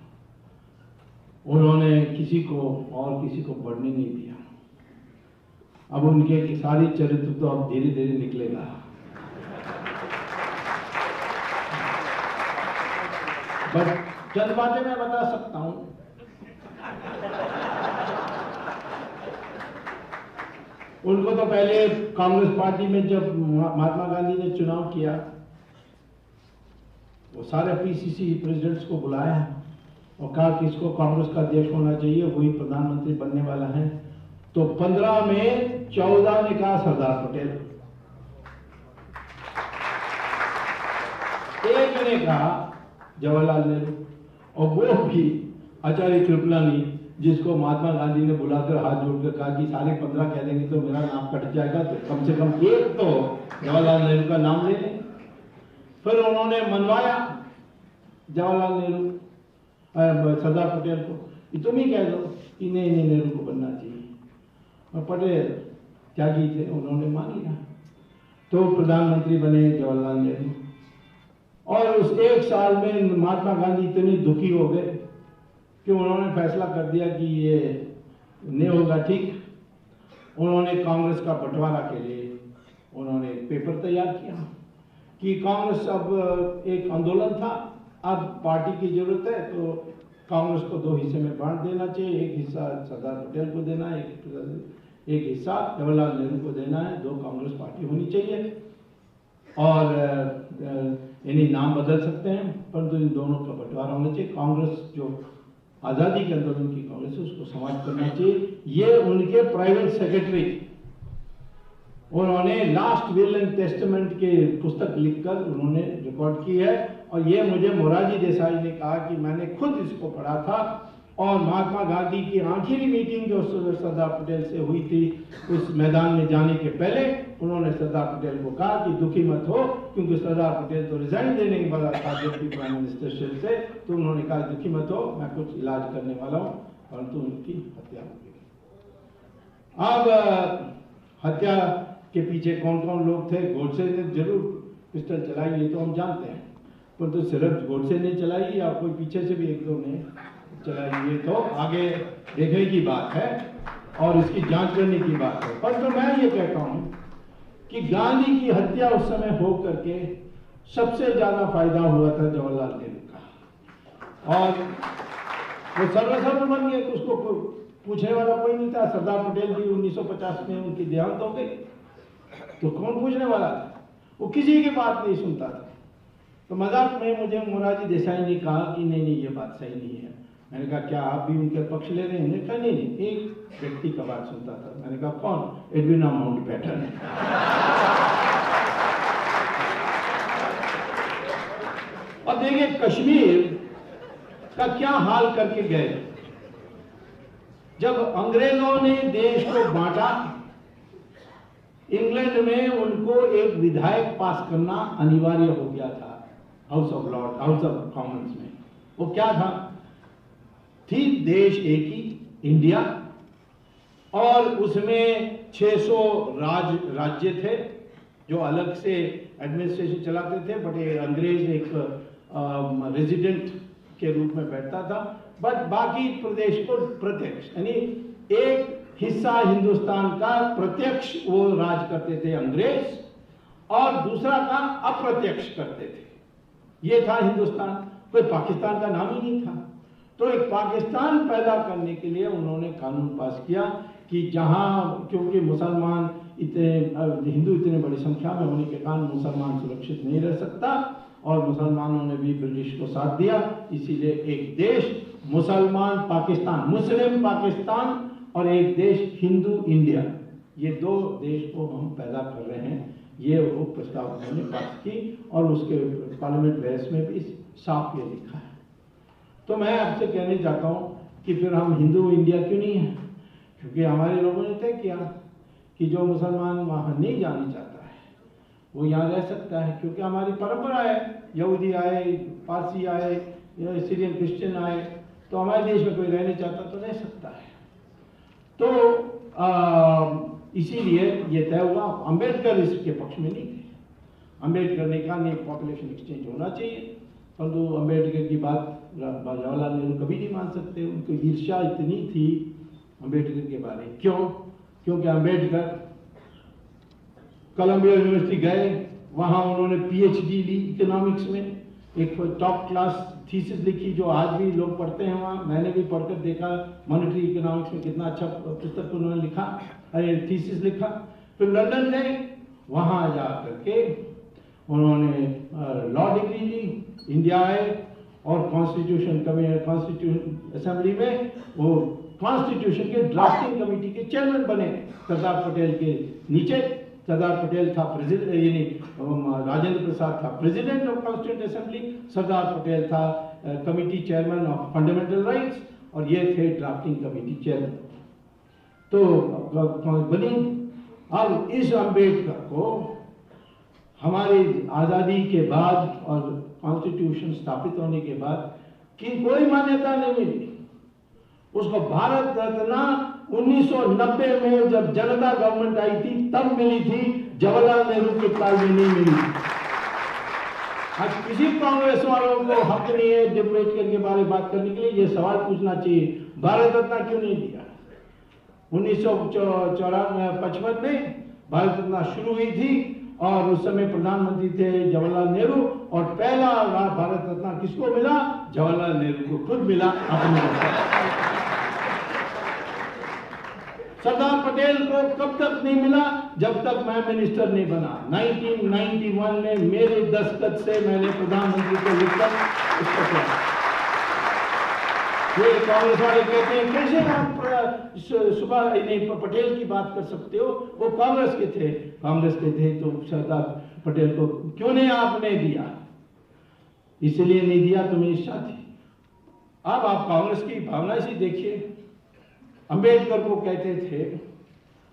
उन्होंने किसी को और किसी को बढ़ने नहीं दिया। अब उनके सारी चरित्र तो अब धीरे धीरे निकलेगा। बट चंद बातें मैं बता सकता हूं। उनको तो पहले कांग्रेस पार्टी में जब महात्मा गांधी ने चुनाव किया, वो सारे पीसीसी प्रेसिडेंट्स को बुलाया और कहा कि इसको कांग्रेस का अध्यक्ष होना चाहिए, वही प्रधानमंत्री बनने वाला है। तो 15 में 14 ने कहा सरदार पटेल, एक ने कहा जवाहरलाल नेहरू, और वो भी आचार्य कृपलानी, जिसको महात्मा गांधी ने बुलाकर हाथ जोड़कर कहा कि सारे 15 कह देंगे तो मेरा नाम कट जाएगा, तो कम से कम एक तो जवाहरलाल नेहरू का नाम ले लें। फिर उन्होंने मनवाया जवाहरलाल नेहरू सरदार पटेल को कि तुम ही कह दो कि नहीं नेहरू को बनना चाहिए, और पटेल त्यागी थे, उन्होंने मान लिया। तो प्रधानमंत्री बने जवाहरलाल नेहरू, और उस एक साल में महात्मा गांधी इतने दुखी हो गए कि उन्होंने फैसला कर दिया कि ये नहीं होगा ठीक। उन्होंने कांग्रेस का बंटवारा के लिए उन्होंने पेपर तैयार किया कि कांग्रेस अब एक आंदोलन था, अब पार्टी की जरूरत है, तो कांग्रेस को 2 हिस्से में बांट देना चाहिए, एक हिस्सा सरदार पटेल को देना, एक हिस्सा जवाहरलाल नेहरू को देना है, 2 कांग्रेस पार्टी होनी चाहिए और इन्हीं नाम बदल सकते हैं, परंतु इन दोनों का बंटवारा होना चाहिए। कांग्रेस जो आज़ादी के आंदोलन की कांग्रेस है उसको समाप्त करना चाहिए। ये उनके प्राइवेट सेक्रेटरी, उन्होंने लास्ट विल एंड टेस्टामेंट के पुस्तक लिखकर उन्होंने रिकॉर्ड की है और ये मुझे मोरारजी देसाई ने कहा कि मैंने खुद इसको पढ़ा था और महात्मा गांधी की आखिरी मीटिंग जो सरदार पटेल से हुई थी उस मैदान में जाने के पहले उन्होंने सरदार पटेल को कहा कि दुखी मत हो, क्योंकि सरदार पटेल तो रिजाइन देने वाला था डिप्टी प्राइम मिनिस्टरशिप से, तो उन्होंने कहा दुखी मत हो, मैं कुछ इलाज करने वाला हूँ, परंतु उनकी हत्या हो गई। अब हत्या के पीछे कौन कौन लोग थे? गोडसे ने जरूर पिस्टल चलाई, ये तो हम जानते हैं, परंतु सिर्फ गोडसे ने चलाई या कोई पीछे से भी 1-2 ने चलाई, ये तो आगे देखने की बात है और इसकी जांच करने की बात है। परंतु मैं ये कहता हूं कि गांधी की हत्या उस समय हो करके सबसे ज्यादा फायदा हुआ था जवाहरलाल नेहरू का, और वो सर्वसर्व बन गए, उसको पूछने वाला कोई नहीं था। सरदार पटेल भी 1950 में उनकी देहांत हो गई, तो कौन पूछने वाला था? वो किसी की बात नहीं सुनता था। तो मजाक में मुझे मोरारजी देसाई ने कहा कि नहीं ये बात सही नहीं है। मैंने कहा क्या आप भी उनके पक्ष ले रहे हैं? उन्होंने कहा नहीं, एक व्यक्ति का बात सुनता था। मैंने कहा कौन? Edwina Mountbatten. और देखिए कश्मीर का क्या हाल करके गए। जब अंग्रेजों ने देश को बांटा, इंग्लैंड में उनको एक विधायक पास करना अनिवार्य हो गया था house of Lord, house of Commons में। वो क्या था? थी देश एक ही इंडिया, और उसमें 600 राज्य थे जो अलग से एडमिनिस्ट्रेशन चलाते थे, बट अंग्रेज एक रेजिडेंट के रूप में बैठता था। बट बाकी प्रदेश को प्रत्यक्ष, यानी एक हिस्सा हिंदुस्तान का प्रत्यक्ष वो राज करते थे अंग्रेज, और दूसरा का अप्रत्यक्ष करते थे। ये था हिंदुस्तान, कोई पाकिस्तान का नाम ही नहीं था। तो एक पाकिस्तान पैदा करने के लिए उन्होंने कानून पास किया कि जहां, क्योंकि मुसलमान हिंदू इतने बड़ी संख्या में होने के कारण मुसलमान सुरक्षित नहीं रह सकता, और मुसलमानों ने भी ब्रिटिश को साथ दिया, इसीलिए एक देश मुसलमान पाकिस्तान, मुस्लिम पाकिस्तान, और एक देश हिंदू इंडिया, ये 2 देश को हम पैदा कर रहे हैं। ये वो प्रस्ताव उन्होंने पास की, और उसके पार्लियामेंट बहस में भी साफ ये लिखा है। तो मैं आपसे कहने चाहता हूँ कि फिर हम हिंदू इंडिया क्यों नहीं है? क्योंकि हमारे लोगों ने तय किया कि जो मुसलमान वहाँ नहीं जाना चाहता है वो यहाँ रह सकता है, क्योंकि हमारी परंपरा है। यहूदी आए, पारसी आए, सीरियन क्रिश्चियन आए, तो हमारे देश में कोई रहना चाहता तो रह सकता है। तो इसीलिए ये तय हुआ। अंबेडकर इसके पक्ष में नहीं थे। अंबेडकर ने कहा नहीं, पॉपुलेशन एक्सचेंज होना चाहिए, परंतु अंबेडकर की बात जवाहरलाल नेहरू कभी नहीं मान सकते। उनको ईर्ष्या इतनी थी अंबेडकर के बारे में। क्यों? क्योंकि अंबेडकर कोलंबिया यूनिवर्सिटी गए, वहां उन्होंने PhD ली इकोनॉमिक्स में, एक टॉप क्लास थीसिस लिखी जो आज भी लोग पढ़ते हैं वहाँ। मैंने भी पढ़कर देखा, मॉनेटरी इकोनॉमिक्स में कितना अच्छा पुस्तक उन्होंने लिखा, थीसिस लिखा। फिर लंदन गए, वहाँ जा करके उन्होंने लॉ डिग्री ली, इंडिया आए और कॉन्स्टिट्यूशन असेंबली में वो कॉन्स्टिट्यूशन के ड्राफ्टिंग कमेटी के चेयरमैन बने। सरदार पटेल के नीचे सरदार पटेल था प्रेसिडेंट, यानी राजेंद्र प्रसाद था president of constituent assembly, Sardar Patel था committee chairman of fundamental rights, और ये थे ड्राफ्टिंग कमेटी चेयरमैन। तो बनी। अब इस अंबेडकर को हमारी आज़ादी के बाद और कॉन्स्टिट्यूशन स्थापित होने के बाद की कोई मान्यता नहीं मिली। उसको भारत रत्न 1990 में जब जनता गवर्नमेंट आई थी तब मिली थी, जवाहरलाल नेहरू के काल में नहीं मिली। आज किसी कांग्रेस वालों को हक नहीं है अम्बेडकर के बारे में बात करने के लिए। ये सवाल पूछना चाहिए, भारत रत्न क्यों नहीं दिया? 1955 में भारत रत्न शुरू हुई थी, और उस समय प्रधानमंत्री थे जवाहरलाल नेहरू, और पहला भारत रत्न किसको मिला? जवाहरलाल नेहरू को खुद मिला अपने। सरदार पटेल को कब तक नहीं मिला? जब तक मैं मिनिस्टर नहीं बना। 1991 में मेरे दस्तखत से मैंने प्रधानमंत्री को लिखकर उसको किया। ये कांग्रेस वाले कहते हैं कैसे आप सुबह नहीं पटेल की बात कर सकते हो, वो कांग्रेस के थे। कांग्रेस के थे तो सरदार पटेल को क्यों नहीं आपने दिया? इसलिए नहीं दिया तो मेरी इच्छा थी। अब आप कांग्रेस की भावना से देखिए, अंबेडकर को कहते थे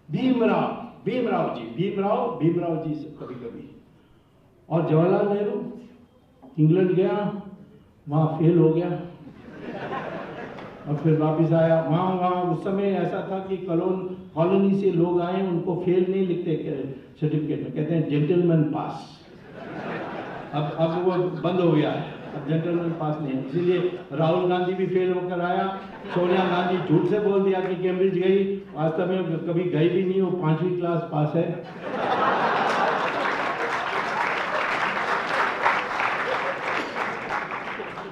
भीमराव जी से कभी कभी। और जवाहरलाल नेहरू इंग्लैंड गया, वहां फेल हो गया और फिर वापस आया। वहां उस समय ऐसा था कि कॉलोनी से लोग आए, उनको फेल नहीं लिखते सर्टिफिकेट में, कहते हैं जेंटलमैन पास। अब वो बंद हो गया है, अब जेंटलमैन पास नहीं है। इसीलिए राहुल गांधी भी फेल होकर आया। सोनिया गांधी झूठ से बोल दिया कि कैम्ब्रिज गई, वास्तव में कभी गई भी नहीं, वो 5वीं क्लास पास है।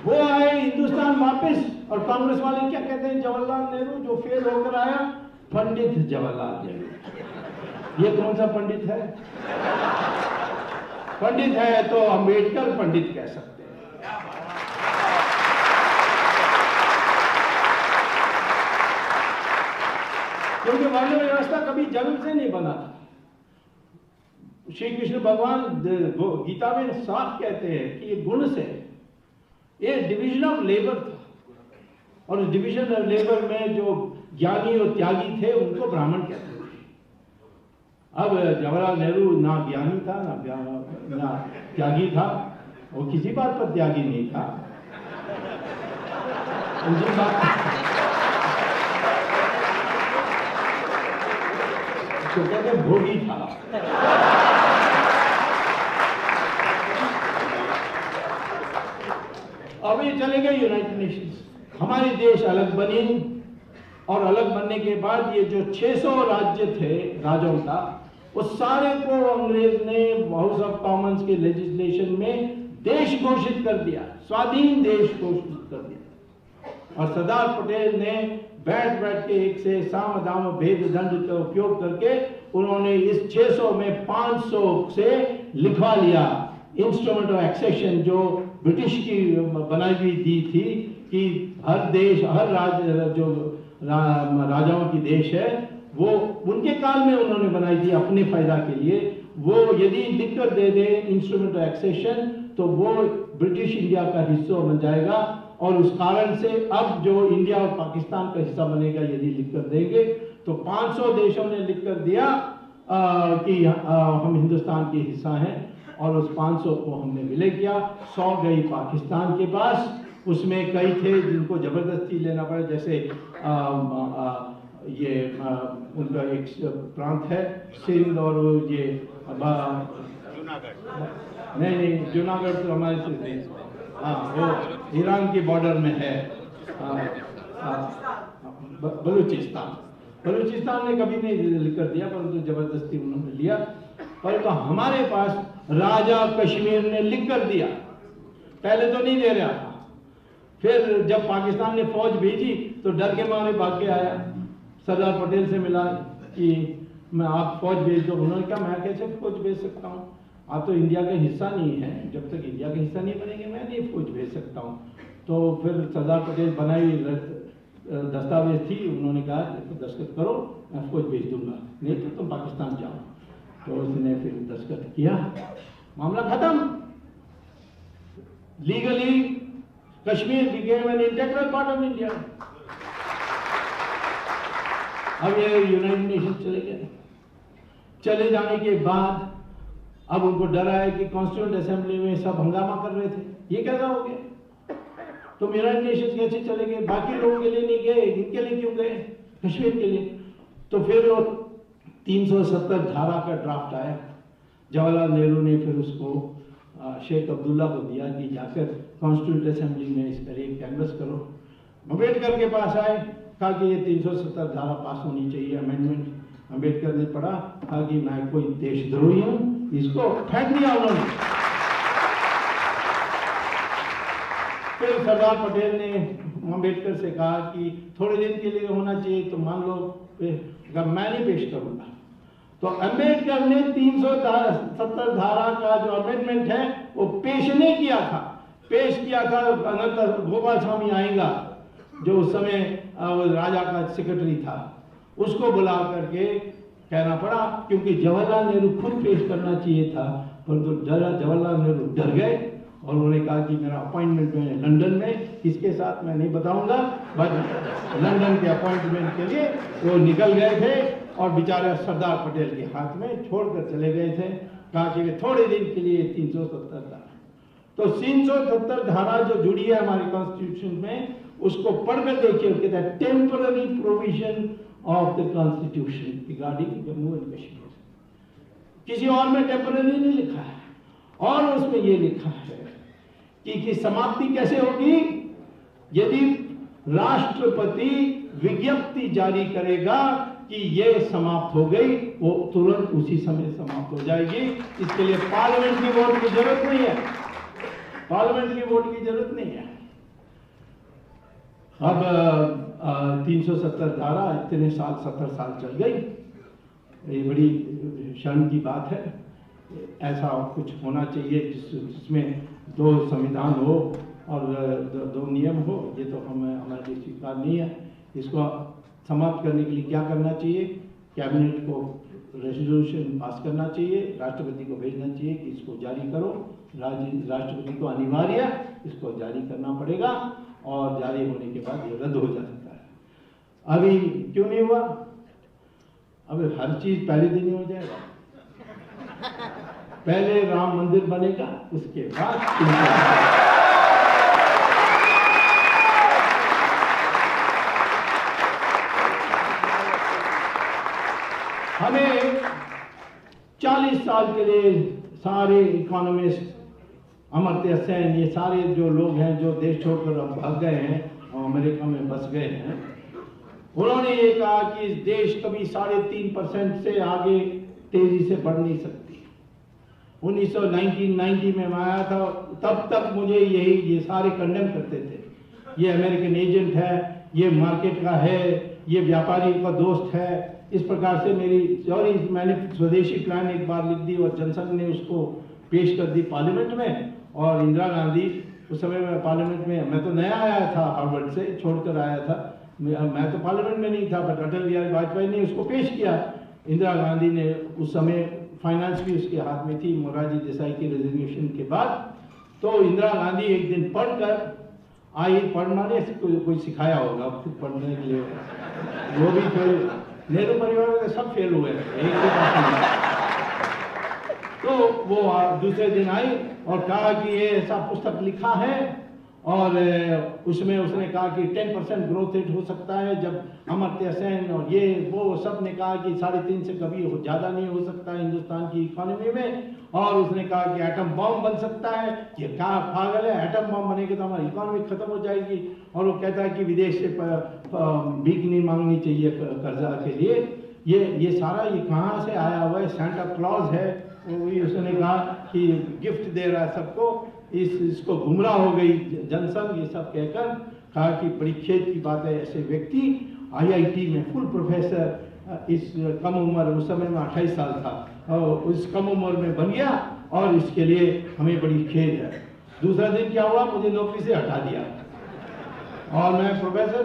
वो आए हिंदुस्तान वापस, और कांग्रेस वाले क्या कहते हैं? जवाहरलाल नेहरू जो फेल होकर आया, पंडित जवाहरलाल नेहरू। ये कौन सा पंडित है? पंडित है तो अंबेडकर पंडित कह सकते हैं। क्योंकि वर्ण व्यवस्था कभी जन्म से नहीं बना था। श्री कृष्ण भगवान गीता में साफ कहते हैं कि ये गुण से, ये डिवीजन ऑफ लेबर था, और डिवीजन ऑफ लेबर में जो ज्ञानी और त्यागी थे उनको ब्राह्मण कहते थे। अब जवाहरलाल नेहरू ना ज्ञानी था ना त्यागी था, वो किसी बात पर त्यागी नहीं था। उनकी बात तो कहते भोगी था। अब ये चले गए यूनाइटेड नेशंस, हमारे देश अलग बनी, और अलग बनने के बाद ये जो 600 राज्य थे राजाओं का, वो सारे को अंग्रेज ने हाउस ऑफ कॉमन्स के लेजिस्लेशन में देश घोषित कर दिया, स्वाधीन देश घोषित कर दिया। और सरदार पटेल ने बैठ के एक से साम दाम भेद दंड का उपयोग करके उन्होंने इस 600 में 500 से लिखवा लिया इंस्ट्रूमेंट ऑफ एक्सेशन, जो ब्रिटिश की बनाई हुई दी थी कि हर देश, हर राज्य जो राजाओं की देश है, वो उनके काल में उन्होंने बनाई थी अपने फायदा के लिए। वो यदि लिखकर दे दे इंस्ट्रूमेंट ऑफ एक्सेशन तो वो ब्रिटिश इंडिया का हिस्सा बन जाएगा, और उस कारण से अब जो इंडिया और पाकिस्तान का हिस्सा बनेगा यदि लिखकर देंगे, तो 500 देशों ने लिखकर दिया कि हम हिंदुस्तान के हिस्सा हैं, और उस 500 को हमने विलय किया। 100 गई पाकिस्तान के पास, उसमें कई थे जिनको जबरदस्ती लेना पड़ा, जैसे ये उनका एक प्रांत है सिंध, और ये नहीं जूनागढ़ तो हमारे देश में, हाँ वो ईरान के बॉर्डर में है। बलूचिस्तान ने कभी नहीं लिखकर दिया, परंतु जबरदस्ती उन्होंने लिया। परंतु हमारे पास राजा कश्मीर ने लिखकर दिया, पहले तो नहीं दे रहा था। फिर जब पाकिस्तान ने फौज भेजी तो डर के मारे भाग के आया, सरदार पटेल से मिला कि मैं आप फौज भेज दो। उन्होंने कहा मैं कैसे फौज भेज सकता हूँ, आप तो इंडिया का हिस्सा नहीं है, जब तक इंडिया का हिस्सा नहीं बनेंगे मैं नहीं फौज भेज सकता हूँ। तो फिर सरदार पटेल बनाई दस्तावेज थी, उन्होंने कहा दस्तखत करो मैं फौज भेज दूंगा, नहीं तो तुम पाकिस्तान जाओ। तो उसने फिर दस्तखत किया, मामला खत्म। Legally Kashmir became an integral part of India. अब ये यूनाइटेड नेशन चले गए। चले जाने के बाद अब उनको डर आया कि कॉन्स्टिट्यूएंट असेंबली में सब हंगामा कर रहे थे, ये कैसा हो गया, तो यूनाइटेड नेशन कैसे चले गए, बाकी लोगों के लिए नहीं गए, इनके लिए क्यों गए, कश्मीर के लिए। तो फिर 370 धारा का ड्राफ्ट आया, जवाहरलाल नेहरू ने फिर उसको शेख अब्दुल्ला को दिया कि जाकर कॉन्स्टिट्यूएंट असेंबली में इस पर एक कैनवस करो। अम्बेडकर के पास आए, कहा कि ये 370 धारा पास होनी चाहिए, अमेंडमेंट। अम्बेडकर ने पढ़ा, कहा कि मैं कोई देशद्रोही हूं, इसको फेंक दिया उन्होंने। फिर सरदार पटेल ने अम्बेडकर से कहा कि थोड़े दिन के लिए होना चाहिए तो मान लो, कहा मैं नहीं पेश करूंगा। तो अम्बेडकर ने 370 धारा का जो अमेंडमेंट है वो पेश नहीं किया था। पेश किया था अनंत गोपाल स्वामी आएगा, जो उस समय राजा का सेक्रेटरी था, उसको बुला करके कहना पड़ा, क्योंकि जवाहरलाल नेहरू खुद पेश करना चाहिए था, परंतु जवाहरलाल नेहरू डर गए और उन्होंने कहा कि मेरा अपॉइंटमेंट है लंदन में, किसके साथ मैं नहीं बताऊंगा, बट लंदन के अपॉइंटमेंट के लिए वो निकल गए थे और बेचारे सरदार पटेल के हाथ में छोड़कर चले गए थे। कहा कि वे थोड़े दिन के लिए 370 धारा, तो 370 धारा जो जुड़ी है हमारे कॉन्स्टिट्यूशन में, उसको पढ़कर देखिए। कहता है temporary provision of the constitution regarding Jammu and Kashmir. किसी और में टेम्पररी नहीं लिखा है, और उसमें ये लिखा है कि समाप्ति कैसे होगी, यदि राष्ट्रपति विज्ञप्ति जारी करेगा कि ये समाप्त हो गई, वो तुरंत उसी समय समाप्त हो जाएगी। इसके लिए पार्लियामेंट की वोट की जरूरत नहीं है, पार्लियामेंट की वोट की जरूरत नहीं है। अब 370 धारा इतने साल 70 साल चल गई, ये बड़ी शर्म की बात है। ऐसा कुछ होना चाहिए जिसमें 2 संविधान हो और 2 नियम हो, ये तो हमारे लिए स्वीकार नहीं है। इसको समाप्त करने के लिए क्या करना चाहिए, कैबिनेट को रेजोल्यूशन पास करना चाहिए, राष्ट्रपति को भेजना चाहिए कि इसको जारी करो। राष्ट्रपति को अनिवार्य इसको जारी करना पड़ेगा, और जारी होने के बाद ये रद्द हो जा सकता है। अभी क्यों नहीं हुआ? अब हर चीज पहले दिन ही हो जाएगा। पहले राम मंदिर बनेगा, उसके बाद हमें 40 साल के लिए सारे इकोनॉमिस्ट, अमर्त्य सेन, ये सारे जो लोग हैं जो देश छोड़कर अब भाग गए हैं और अमेरिका में बस गए हैं, उन्होंने ये कहा कि इस देश कभी 3.5% से आगे तेजी से बढ़ नहीं सकती। 1990 में मैं आया था, तब तक मुझे ये सारे कंडेम करते थे, ये अमेरिकन एजेंट है, ये मार्केट का है, ये व्यापारी का दोस्त है। इस प्रकार से मैंने स्वदेशी प्लान एक बार लिख दी और जनसंघ ने उसको पेश कर दी पार्लियामेंट में। और इंदिरा गांधी, उस समय में पार्लियामेंट में, मैं तो नया आया था, हार्वर्ड से छोड़कर आया था, मैं तो पार्लियामेंट में नहीं था, बट अटल बिहारी वाजपेयी ने उसको पेश किया। इंदिरा गांधी ने, उस समय फाइनेंस भी उसके हाथ में थी मोरारजी देसाई की रेजिग्नेशन के बाद, तो इंदिरा गांधी एक दिन पढ़कर आई, पढ़ना नहीं कोई सिखाया होगा खुद पढ़ने के लिए, वो भी फेल, नेहरू परिवार में सब फेल हुए, एक भी पास नहीं। तो वो दूसरे दिन आई और कहा कि ये ऐसा पुस्तक लिखा है, और उसमें उसने कहा कि 10% ग्रोथ रेट हो सकता है, जब अमर्त्य सेन और ये वो सब ने कहा कि 3.5 से कभी ज़्यादा नहीं हो सकता है हिंदुस्तान की इकोनॉमी में। और उसने कहा कि एटम बम बन सकता है, ये क्या पागल है, एटम बम बनेगा तो हमारी इकोनॉमी खत्म हो जाएगी। और वो कहता है कि विदेश से भीख नहीं मांगनी चाहिए कर्जा के लिए। ये सारा ये कहाँ से आया हुआ है, सेंटा क्लॉज है, उसने कहा कि गिफ्ट दे रहा है सबको, इसको गुमराह हो गई जनसंघ, ये सब कहकर कहा कि बड़ी खेद की बात है, ऐसे व्यक्ति IIT में फुल प्रोफेसर इस कम उम्र, उस समय में 28 साल था, और उस कम उम्र में बन गया, और इसके लिए हमें बड़ी खेद है। दूसरा दिन क्या हुआ, मुझे नौकरी से हटा दिया, और मैं प्रोफेसर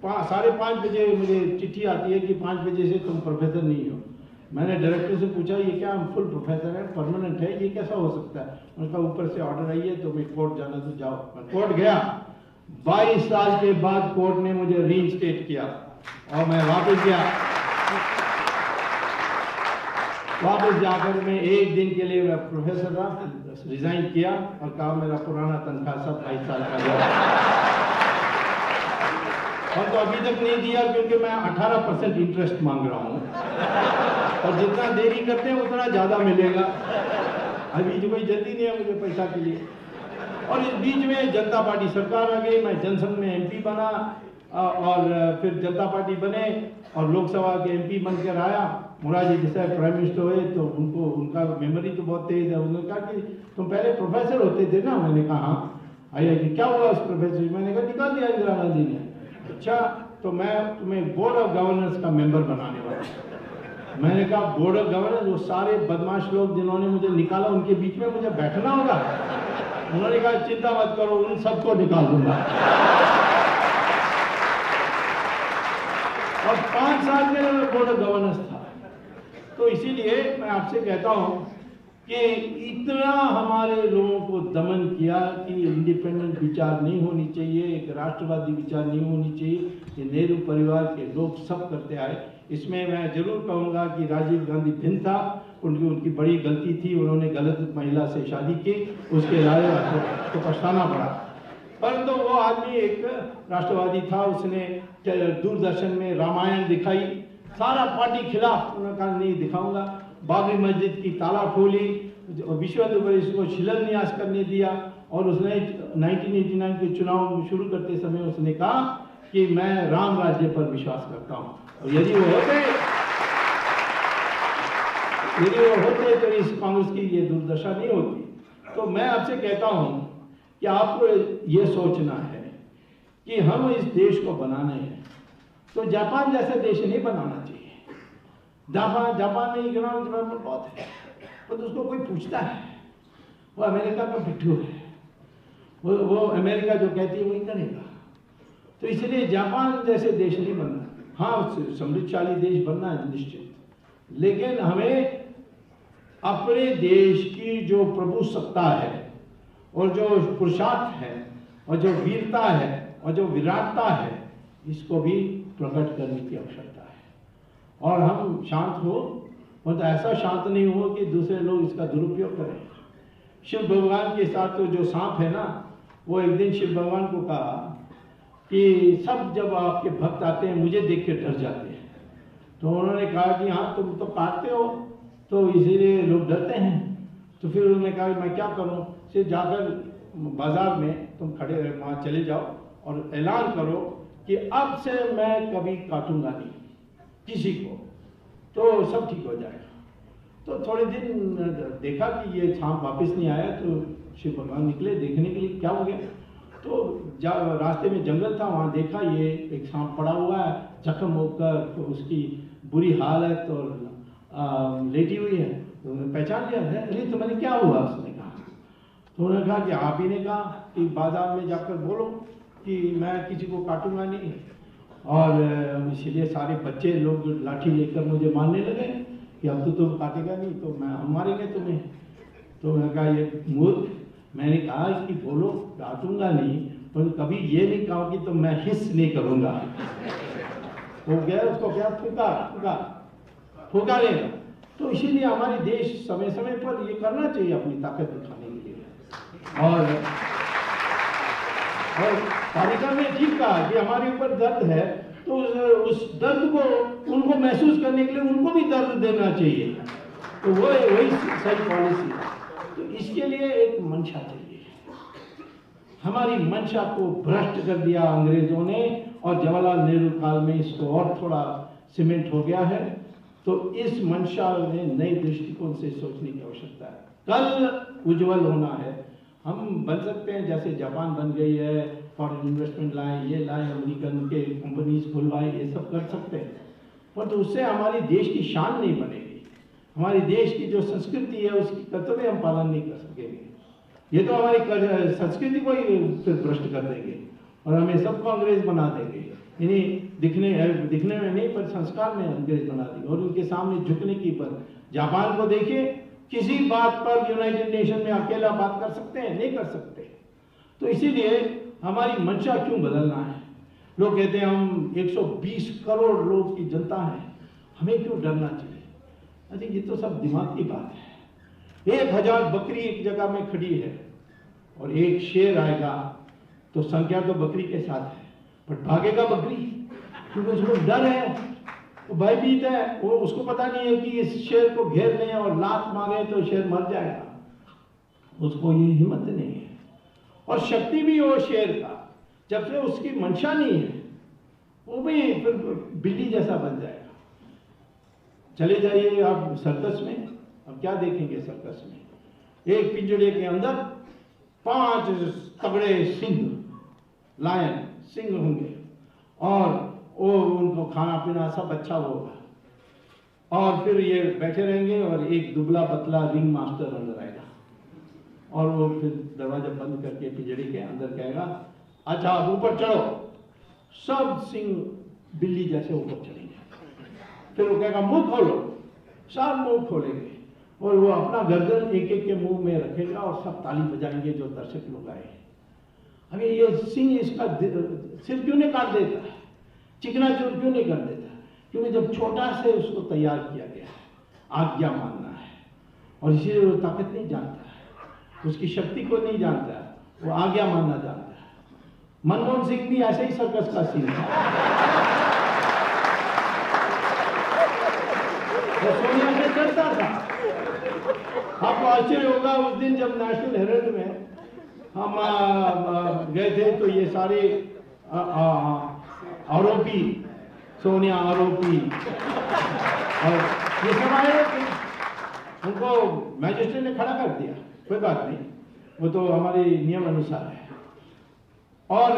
5:30 बजे मुझे चिट्ठी आती है कि 5 बजे से तुम प्रोफेसर नहीं हो। मैंने डायरेक्टर से पूछा ये क्या फुल प्रोफेसर है, परमानेंट है, ये कैसा हो सकता है? उनका ऊपर से ऑर्डर आई है, तो मैं कोर्ट जाना तो जाओ। मैं कोर्ट गया, 22 साल के बाद कोर्ट ने मुझे रीइंस्टेट किया, और मैं वापस गया। वापस जाकर मैं एक दिन के लिए मैं प्रोफेसर रहा, रिजाइन किया और कहा मेरा पुराना तनख्वाह सब 22 साल का गया, और तो अभी तक नहीं दिया, क्योंकि मैं 18% इंटरेस्ट मांग रहा हूँ, और जितना देरी करते हैं उतना ज्यादा मिलेगा। अभी तो कोई जल्दी नहीं है मुझे पैसा के लिए। और इस बीच में जनता पार्टी सरकार आ गई, मैं जनसंघ में MP बना, और फिर जनता पार्टी बने और लोकसभा के MP बनकर आया। मोरारजी देसाई प्राइम मिनिस्टर हुए, तो उनका मेमोरी तो बहुत तेज है। उन्होंने कहा कि तुम पहले प्रोफेसर होते थे ना? मैंने कहा हाँ। IIT क्या हुआ उस प्रोफेसर? मैंने कहा निकाल दिया इंदिरा गांधी ने। अच्छा, तो मैं तुम्हें बोर्ड ऑफ गवर्नेंस का मेंबर बनाने वाला हूं। मैंने कहा बोर्ड ऑफ गवर्नेंस, वो सारे बदमाश लोग जिन्होंने मुझे निकाला उनके बीच में मुझे बैठना होगा? उन्होंने कहा चिंता मत करो, उन सबको निकाल दूंगा। और 5 साल के लिए बोर्ड ऑफ गवर्नेंस था। तो इसीलिए मैं आपसे कहता हूं कि इतना हमारे लोगों को दमन किया कि इंडिपेंडेंट विचार नहीं होनी चाहिए, एक राष्ट्रवादी विचार नहीं होनी चाहिए, ये नेहरू परिवार के लोग सब करते आए। इसमें मैं जरूर कहूँगा कि राजीव गांधी भिन्न था, उनकी बड़ी गलती थी, उन्होंने गलत महिला से शादी की, उसके अलावा तो पछताना पड़ा। परंतु वो आदमी एक राष्ट्रवादी था, उसने दूरदर्शन में रामायण दिखाई, सारा पार्टी खिलाफ, उन्होंने कहा नहीं दिखाऊंगा। बाबरी मस्जिद की ताला खोली, विश्व हिंदू परिषद को शिलान्यास करने दिया, और उसने 1989 के चुनाव शुरू करते समय उसने कहा कि मैं राम राज्य पर विश्वास करता हूं, और यदि वो होते तो इस कांग्रेस की ये दुर्दशा नहीं होती। तो मैं आपसे कहता हूं कि आपको ये सोचना है कि हम इस देश को बनाने हैं तो जापान जैसा देश नहीं बनाना चाहिए। जापान में इकोनॉमिक डेवलपमेंट बहुत है, पर तो उसको कोई पूछता है, वो अमेरिका का पिट्ठू है, वो अमेरिका जो कहती है वही करेगा। तो इसलिए जापान जैसे देश नहीं बनना। हाँ, समृद्धशाली देश बनना है निश्चित, लेकिन हमें अपने देश की जो प्रभु सत्ता है और जो पुरुषार्थ है और जो वीरता है और जो विराटता है, इसको भी प्रकट करने की आवश्यकता है। और हम शांत हो, मतलब ऐसा शांत नहीं हो कि दूसरे लोग इसका दुरुपयोग करें। शिव भगवान के साथ तो जो सांप है ना, वो एक दिन शिव भगवान को कहा कि सब जब आपके भक्त आते हैं मुझे देख के डर जाते हैं। तो उन्होंने कहा कि हाँ तुम तो काटते हो, तो इसीलिए लोग डरते हैं। तो फिर उन्होंने कहा मैं क्या करूँ, सिर्फ जाकर बाजार में तुम खड़े वहाँ चले जाओ और ऐलान करो कि अब से मैं कभी काटूंगा नहीं किसी को, तो सब ठीक हो जाएगा। तो थोड़े दिन देखा कि ये सांप वापस नहीं आया, तो शिव भगवान निकले देखने के लिए क्या हो गया। तो रास्ते में जंगल था, वहाँ देखा ये एक सांप पड़ा हुआ है, जख्म होकर, तो उसकी बुरी हालत और लेटी हुई है। तो उन्होंने पहचान लिया है, अरे तो मैंने क्या हुआ, उसने कहा। तो उन्होंने कहा कि आप ही ने कहा कि बाजार में जाकर बोलो कि मैं किसी को काटूंगा नहीं, और इसलिए सारे बच्चे लोग लाठी लेकर मुझे मारने लगे कि अब तो तुम काटेगा नहीं तो हम मारेंगे तुम्हें। तो मैंने कहा ये मूर्ख, मैंने कहा कि बोलो काटूंगा नहीं, पर कभी ये नहीं कहा कि तो मैं हिस्स नहीं करूंगा। हो गया, उसको क्या फूका लेगा। तो इसीलिए हमारे देश समय समय पर ये करना चाहिए अपनी ताकत दिखाने के लिए। और तालिका में ठीक कहा कि हमारे ऊपर दर्द है, तो उस दर्द को उनको महसूस करने के लिए उनको भी दर्द देना चाहिए। तो वो वही सही पॉलिसी है। तो इसके लिए एक मंशा चाहिए। हमारी मंशा को भ्रष्ट कर दिया अंग्रेजों ने, और जवाहरलाल नेहरू काल में इसको और थोड़ा सीमेंट हो गया है। तो इस मंशा में नए दृष्टिकोण से सोचने की आवश्यकता है। कल उज्जवल होना है, हम बन सकते हैं जैसे जापान बन गई है, फॉरेन इन्वेस्टमेंट लाएं, ये लाएं, अमेरिकन के कंपनीज खुलवाएं, ये सब कर सकते हैं, पर तो उससे हमारे देश की शान नहीं बनेगी। हमारे देश की जो संस्कृति है उसकी कर्तव्य हम पालन नहीं कर सकेंगे। ये तो हमारी संस्कृति को ही भ्रष्ट कर देंगे और हमें सबको अंग्रेज बना देंगे। इन्हीं दिखने में नहीं पर संस्कार में अंग्रेज बना देंगे और उनके सामने झुकने की। पर जापान को देखिए, किसी बात पर यूनाइटेड नेशन में अकेला बात कर सकते हैं, नहीं कर सकते। तो इसीलिए हमारी मंशा क्यों बदलना है। लोग कहते हैं हम 120 करोड़ लोग की जनता है, हमें क्यों डरना चाहिए। आई थिंक ये तो सब दिमाग की बात है। 1000 बकरी एक जगह में खड़ी है और एक शेर आएगा तो संख्या तो बकरी के साथ है, पर भागेगा बकरी क्योंकि उसको डर है, वो भयभीत है। वो उसको पता नहीं है कि इस शेर को घेर लें और लात मारे तो शेर मर जाएगा, उसको ये हिम्मत नहीं है। और शक्ति भी वो शेर का, जब से उसकी मंशा नहीं है, वो भी फिर बिल्ली जैसा बन जाएगा। चले जाइए आप सर्कस में, अब क्या देखेंगे सर्कस में, एक पिंजड़े के अंदर 5 तगड़े सिंह, लायन सिंह होंगे और वो उनको खाना पीना सब अच्छा होगा, और फिर ये बैठे रहेंगे और एक दुबला पतला रिंग मास्टर अंदर आएगा और वो फिर दरवाजा बंद करके पिंजरे के अंदर कहेगा, अच्छा आप ऊपर चढ़ो। सब सिंह बिल्ली जैसे ऊपर चढ़ेंगे। फिर वो कहेगा मुंह खोलो, सब मुंह खोलेंगे और वो अपना गर्दन एक एक के मुंह में रखेगा और सब ताली बजाएंगे जो दर्शक लोग आए। अरे ये सिंह इसका सिर क्यों नहीं काट देता है, चिकना चूर क्यों नहीं कर देता? क्योंकि जब छोटा से उसको तैयार किया गया है, आज्ञा मानना है, और इसीलिए वो ताकत नहीं जानता है, उसकी शक्ति को नहीं जानता है, वो आज्ञा मानना जानता है। मनमोहन सिंह भी ऐसे ही सर्कस का सीन था। वो सोनिया से चढ़ता था। आपको आश्चर्य होगा, उस दिन जब नेशनल हेराल्ड में हम गए थे तो ये सारे आरोपी, सोनिया आरोपी और ये सब आए थे, उनको मैजिस्ट्रेट ने खड़ा कर दिया। कोई बात नहीं, वो तो हमारे नियम अनुसार है। और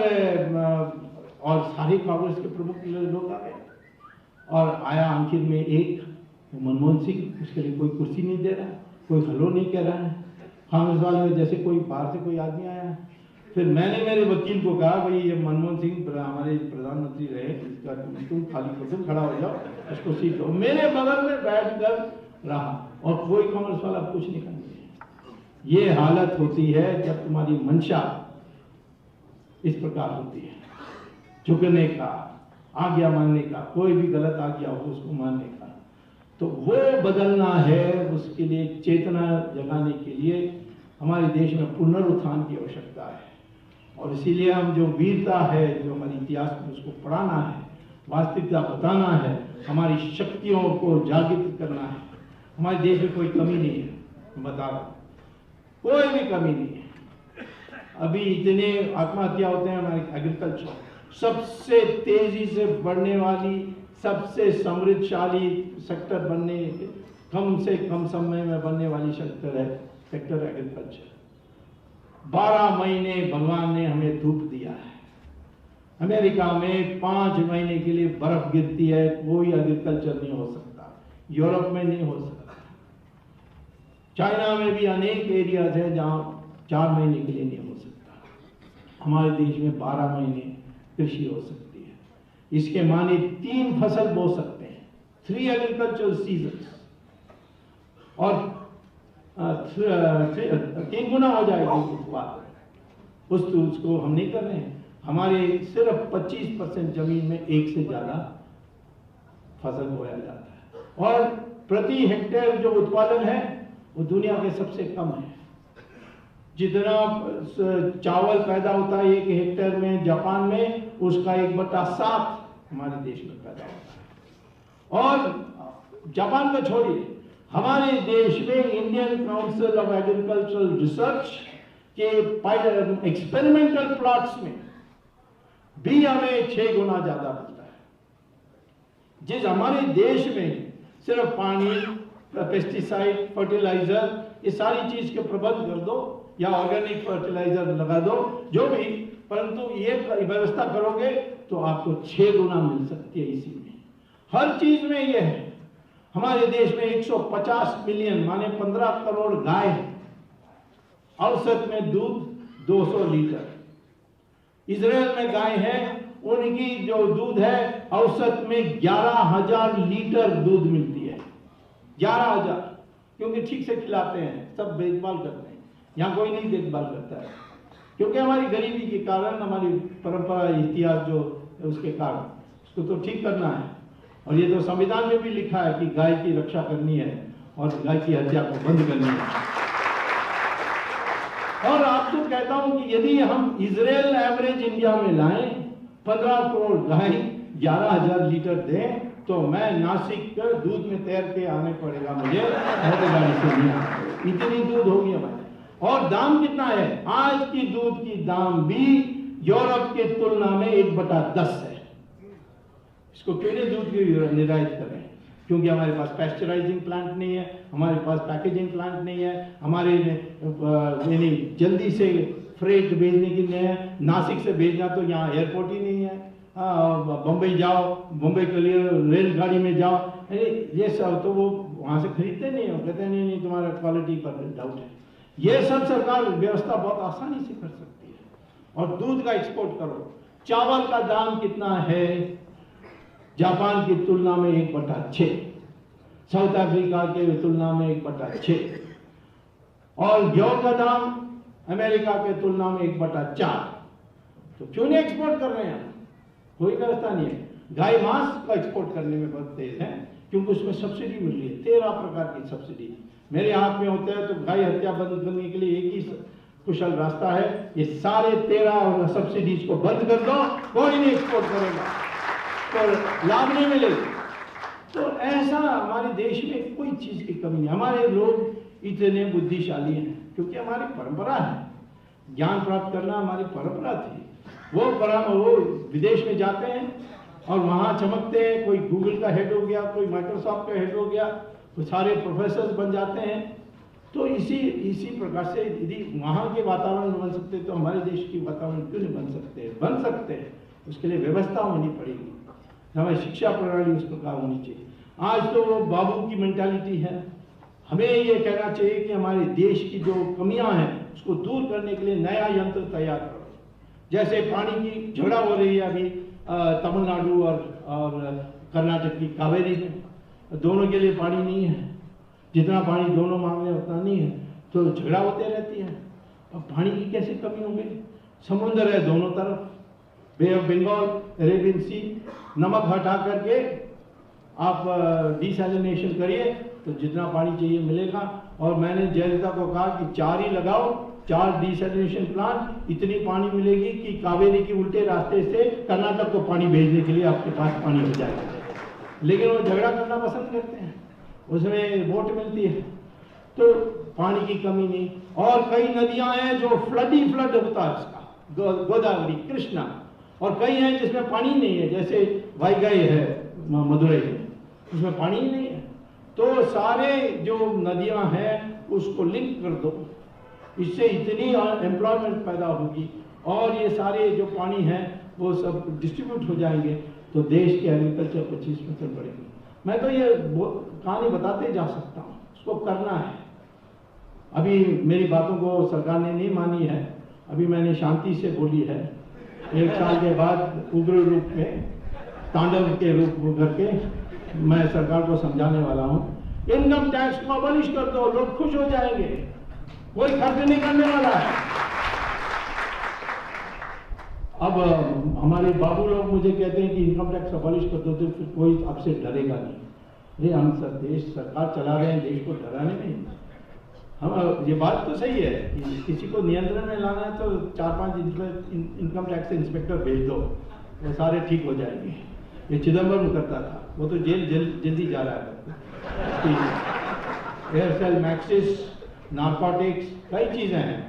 सारे कांग्रेस के प्रमुख लोग आ गए और आया आखिर में एक मनमोहन सिंह, उसके लिए कोई कुर्सी नहीं दे रहा, कोई हेलो नहीं कह रहा है। कांग्रेस वाले जैसे कोई बाहर से कोई आदमी आया। फिर मैंने मेरे वकील को कहा, भाई ये मनमोहन सिंह हमारे प्रधानमंत्री रहे, इसका तुम खाली कुर्सी खड़ा हो जाओ, इसको सीट दो। मेरे बगल में बैठ कर रहा और कोई कांग्रेस वाला कुछ नहीं करने। ये हालत होती है जब तुम्हारी मंशा इस प्रकार होती है, झुकने का, आज्ञा मानने का, कोई भी गलत आज्ञा हो उसको मानने का। तो वो बदलना है, उसके लिए चेतना जगाने के लिए हमारे देश में पुनरुत्थान की आवश्यकता है। और इसीलिए हम जो वीरता है, जो हमारे इतिहास में, उसको पढ़ाना है, वास्तविकता बताना है, हमारी शक्तियों को जागृत करना है। हमारे देश में कोई कमी नहीं है, मैं बता रहा हूँ, कोई भी कमी नहीं है। अभी इतने आत्महत्या होते हैं। हमारे एग्रीकल्चर सबसे तेजी से बढ़ने वाली, सबसे समृद्धशाली सेक्टर बनने, कम से कम समय में बनने वाली सेक्टर है सेक्टर एग्रीकल्चर। 12 महीने भगवान ने हमें धूप दिया है। अमेरिका में 5 महीने के लिए बर्फ गिरती है, कोई एग्रीकल्चर नहीं हो सकता। यूरोप में नहीं हो सकता। चाइना में भी अनेक एरियाज है जहां 4 महीने के लिए नहीं हो सकता। हमारे देश में 12 महीने कृषि हो सकती है। इसके माने 3 फसल बो सकते हैं, 3 एग्रीकल्चरल सीजन्स, और 3 गुना हो जाएगी उत्पादन। उसको हम नहीं कर रहे हैं। हमारे सिर्फ 25% जमीन में एक से ज्यादा फसल बोया जाता है, और प्रति हेक्टेयर जो उत्पादन है वो दुनिया के सबसे कम है। जितना चावल पैदा होता है 1 हेक्टेयर में जापान में, उसका 1/7 हमारे देश में पैदा होता है। और जापान को छोड़िए, हमारे देश में Indian council of agricultural research के एक्सपेरिमेंटल प्लॉट्स में भी हमें 6 गुना ज्यादा मिलता है। जिस हमारे देश में सिर्फ पानी, पेस्टिसाइड, फर्टिलाइजर, ये सारी चीज के प्रबंध कर दो या ऑर्गेनिक फर्टिलाइजर लगा दो, जो भी, परंतु ये व्यवस्था करोगे तो आपको 6 गुना मिल सकती है। इसी में हर चीज में ये है। हमारे देश में 150 मिलियन माने 15 करोड़ गाय है, औसत में दूध 200 लीटर। इजराइल में गाय है, उनकी जो दूध है औसत में 11,000 लीटर दूध मिलती है। 11,000, क्योंकि ठीक से खिलाते हैं, सब देखभाल करते हैं। यहाँ कोई नहीं देखभाल करता है, क्योंकि हमारी गरीबी के कारण, हमारी परंपरा, इतिहास जो है उसके कारण, उसको तो ठीक करना है। और ये तो संविधान में भी लिखा है कि गाय की रक्षा करनी है और गाय की हत्या को बंद करनी है। और आपको कहता हूं कि यदि हम इजराइल एवरेज इंडिया में लाएं, 15 करोड़ गाय 11,000 लीटर दें, तो मैं नासिक कर दूध में तैर के आने पड़ेगा मुझे, गाड़ी से नहीं। इतनी दूध होगी हमारे। और दाम कितना है? आज की दूध की दाम भी यूरोप के तुलना में 1/10 है। इसको क्यों नहीं दूध की निर्यात करें? क्योंकि हमारे पास पैस्चराइजिंग प्लांट नहीं है, हमारे पास पैकेजिंग प्लांट नहीं है, हमारे जल्दी से फ्रेट भेजने की नहीं है। नासिक से भेजना तो यहाँ एयरपोर्ट ही नहीं है, बम्बई जाओ, बम्बई के लिए रेलगाड़ी में जाओ, ये सब तो वो वहाँ से खरीदते नहीं हो, कहते नहीं नहीं तुम्हारा क्वालिटी पर डाउट है। ये सब सरकार व्यवस्था बहुत आसानी से कर सकती है। और दूध का एक्सपोर्ट करो। चावल का दाम कितना है जापान की तुलना में 1/6, साउथ अफ्रीका के तुलना में 1/6, और गेहूं का दाम अमेरिका के तुलना में 1/4। तो क्यों नहीं एक्सपोर्ट कर रहे हैं? कोई व्यवस्था नहीं है। गाय मांस का एक्सपोर्ट करने में बहुत तेज है, क्योंकि उसमें सब्सिडी मिल रही है, 13 प्रकार की सब्सिडी मेरे हाथ में होते हैं। तो गाय हत्या बंद करने के लिए एक ही कुशल रास्ता है, ये सारे 13 सब्सिडीज को बंद कर दो, कोई नहीं एक्सपोर्ट करेगा, तो लाभ नहीं मिलेगा। तो ऐसा हमारे देश में कोई चीज की कमी नहीं। हमारे लोग इतने बुद्धिशाली हैं क्योंकि हमारी परंपरा है, ज्ञान प्राप्त करना हमारी परंपरा थी। वो विदेश में जाते हैं और वहाँ चमकते हैं, कोई गूगल का हेड हो गया, कोई माइक्रोसॉफ्ट का हेड हो गया, तो सारे प्रोफेसर बन जाते हैं। तो इसी प्रकार से यदि वहाँ के वातावरण बन सकते तो हमारे देश की वातावरण क्यों नहीं बन सकते? बन सकते हैं, उसके लिए व्यवस्था होनी पड़ेगी, हमारी शिक्षा प्रणाली उस प्रकार होनी चाहिए। आज तो वो बाबू की मेंटालिटी है। हमें ये कहना चाहिए कि हमारे देश की जो कमियां हैं उसको दूर करने के लिए नया यंत्र तैयार करो। जैसे पानी की झगड़ा हो रही है अभी तमिलनाडु और कर्नाटक की कावेरी में, दोनों के लिए पानी नहीं है, जितना पानी दोनों मांग रहे उतना नहीं है, तो झगड़ा होते रहती है। अब पानी की कैसे कमी हो गई? समुद्र है दोनों तरफ, बे ऑफ बंगाल, अरेबियन सी, नमक हटा करके आप डिसैलिनेशन करिए तो जितना पानी चाहिए मिलेगा। और मैंने जयललिता को कहा कि 4 ही लगाओ, 4 डिसैलिनेशन प्लांट, इतनी पानी मिलेगी कि कावेरी के उल्टे रास्ते से कर्नाटक को पानी भेजने के लिए आपके पास पानी हो जाएगा। लेकिन वो झगड़ा करना पसंद करते हैं, उसमें वोट मिलती है, तो पानी की कमी नहीं। और कई नदियां हैं जो फ्लड होता है उसका, गोदावरी, कृष्णा, और कई हैं जिसमें पानी नहीं है, जैसे वाईगाई है मदुरई में, उसमें पानी ही नहीं है। तो सारे जो नदियां हैं उसको लिंक कर दो, इससे इतनी एम्प्लॉयमेंट पैदा होगी और ये सारे जो पानी है वो सब डिस्ट्रीब्यूट हो जाएंगे, तो देश के एग्रीकल्चर 25% बढ़ेगी। मैं तो ये कहानी बताते जा सकता हूँ, उसको करना है। अभी मेरी बातों को सरकार ने नहीं मानी है, अभी मैंने शांति से बोली है। 1 साल के बाद उग्र रूप में, तांडव के रूप करके मैं सरकार को समझाने वाला हूँ। इनकम टैक्स को अबॉलिश कर दो, लोग खुश हो जाएंगे, कोई खर्च नहीं करने वाला है। अब हमारे बाबू लोग मुझे कहते हैं कि इनकम टैक्स अबॉलिश कर दो तो फिर कोई आपसे डरेगा नहीं। ये हम सब देश सरकार चला रहे हैं, देश को डराने नहीं। हम ये बात तो सही है, किसी को नियंत्रण में लाना है तो 4-5 इनकम टैक्स इंस्पेक्टर भेज दो, वो सारे ठीक हो जाएंगे। ये चिदम्बरम करता था, वो तो जेल जल्दी जा रहा है। एयरसेल मैक्सिस, नार्कोटिक्स, कई चीजें हैं।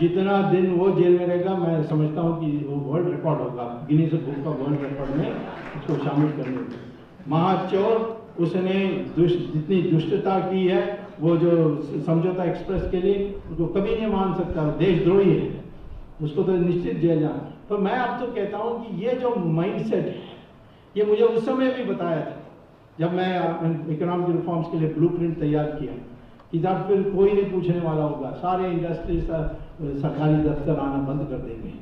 जितना दिन वो जेल में रहेगा मैं समझता हूँ कि वो वर्ल्ड रिकॉर्ड होगा, गिनीज बुक का वर्ल्ड रिकॉर्ड में उसको शामिल करने में। महाचोर, उसने जितनी दुष्टता की है, वो जो समझौता एक्सप्रेस के लिए उसको कभी नहीं मान सकता, देशद्रोही है, उसको तो निश्चित जेल जाना। तो मैं अब तो कहता हूँ कि ये जो माइंडसेट है, ये मुझे उस समय भी बताया था जब मैं इकोनॉमिक रिफॉर्म्स के लिए ब्लूप्रिंट तैयार किया, कि जब फिर कोई नहीं पूछने वाला होगा, सारे इंडस्ट्री सरकारी दफ्तर आना बंद कर देंगे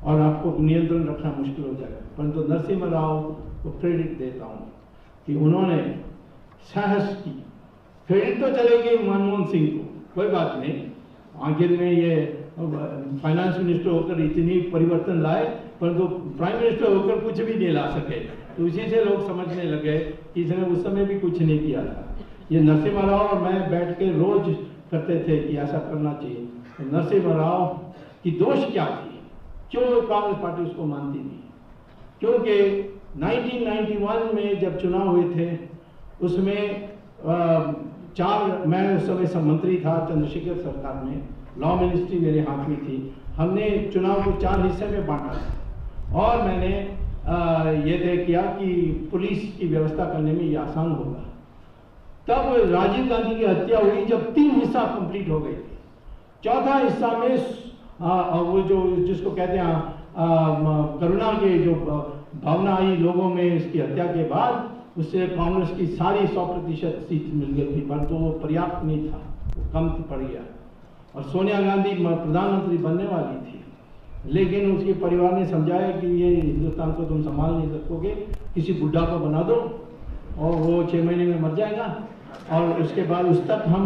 और आपको नियंत्रण रखना मुश्किल हो जाएगा। परंतु नरसिम्हा राव को क्रेडिट देता हूँ कि उन्होंने साहस की। क्रेडिट तो चलेगी मनमोहन सिंह को, कोई बात नहीं, आखिर में ये फाइनेंस मिनिस्टर होकर इतनी परिवर्तन लाए, परंतु प्राइम मिनिस्टर होकर कुछ भी नहीं ला सके। तो इसी से लोग समझने लगे कि इसने उस समय भी कुछ नहीं किया था। ये नरसिम्हा राव और मैं बैठ के रोज करते थे कि ऐसा करना चाहिए। तो नरसिम्हा राव की दोष क्या थी, क्यों कांग्रेस पार्टी उसको मानती थी? क्योंकि 1991 में जब चुनाव हुए थे उसमें मैं उस समय मंत्री था चंद्रशेखर सरकार में, लॉ मिनिस्ट्री मेरे हाथ में थी। हमने चुनाव को 4 हिस्से में बांटा था और मैंने ये तय किया कि पुलिस की व्यवस्था करने में ये आसान होगा। तब राजीव गांधी की हत्या हुई जब 3 हिस्सा कंप्लीट हो गए थे। चौथा हिस्सा में वो जो जिसको कहते हैं करुणा के जो भावना आई लोगों में इसकी हत्या के बाद, उससे कांग्रेस की सारी 100% सीट मिल गई थी, पर तो वो पर्याप्त नहीं था, वो कम पड़ गया। और सोनिया गांधी प्रधानमंत्री बनने वाली थी, लेकिन उसके परिवार ने समझाया कि ये हिंदुस्तान को तुम संभाल नहीं सकोगे, किसी बुढ़ा को बना दो और वो 6 महीने में मर जाएगा, और उसके बाद उस तक हम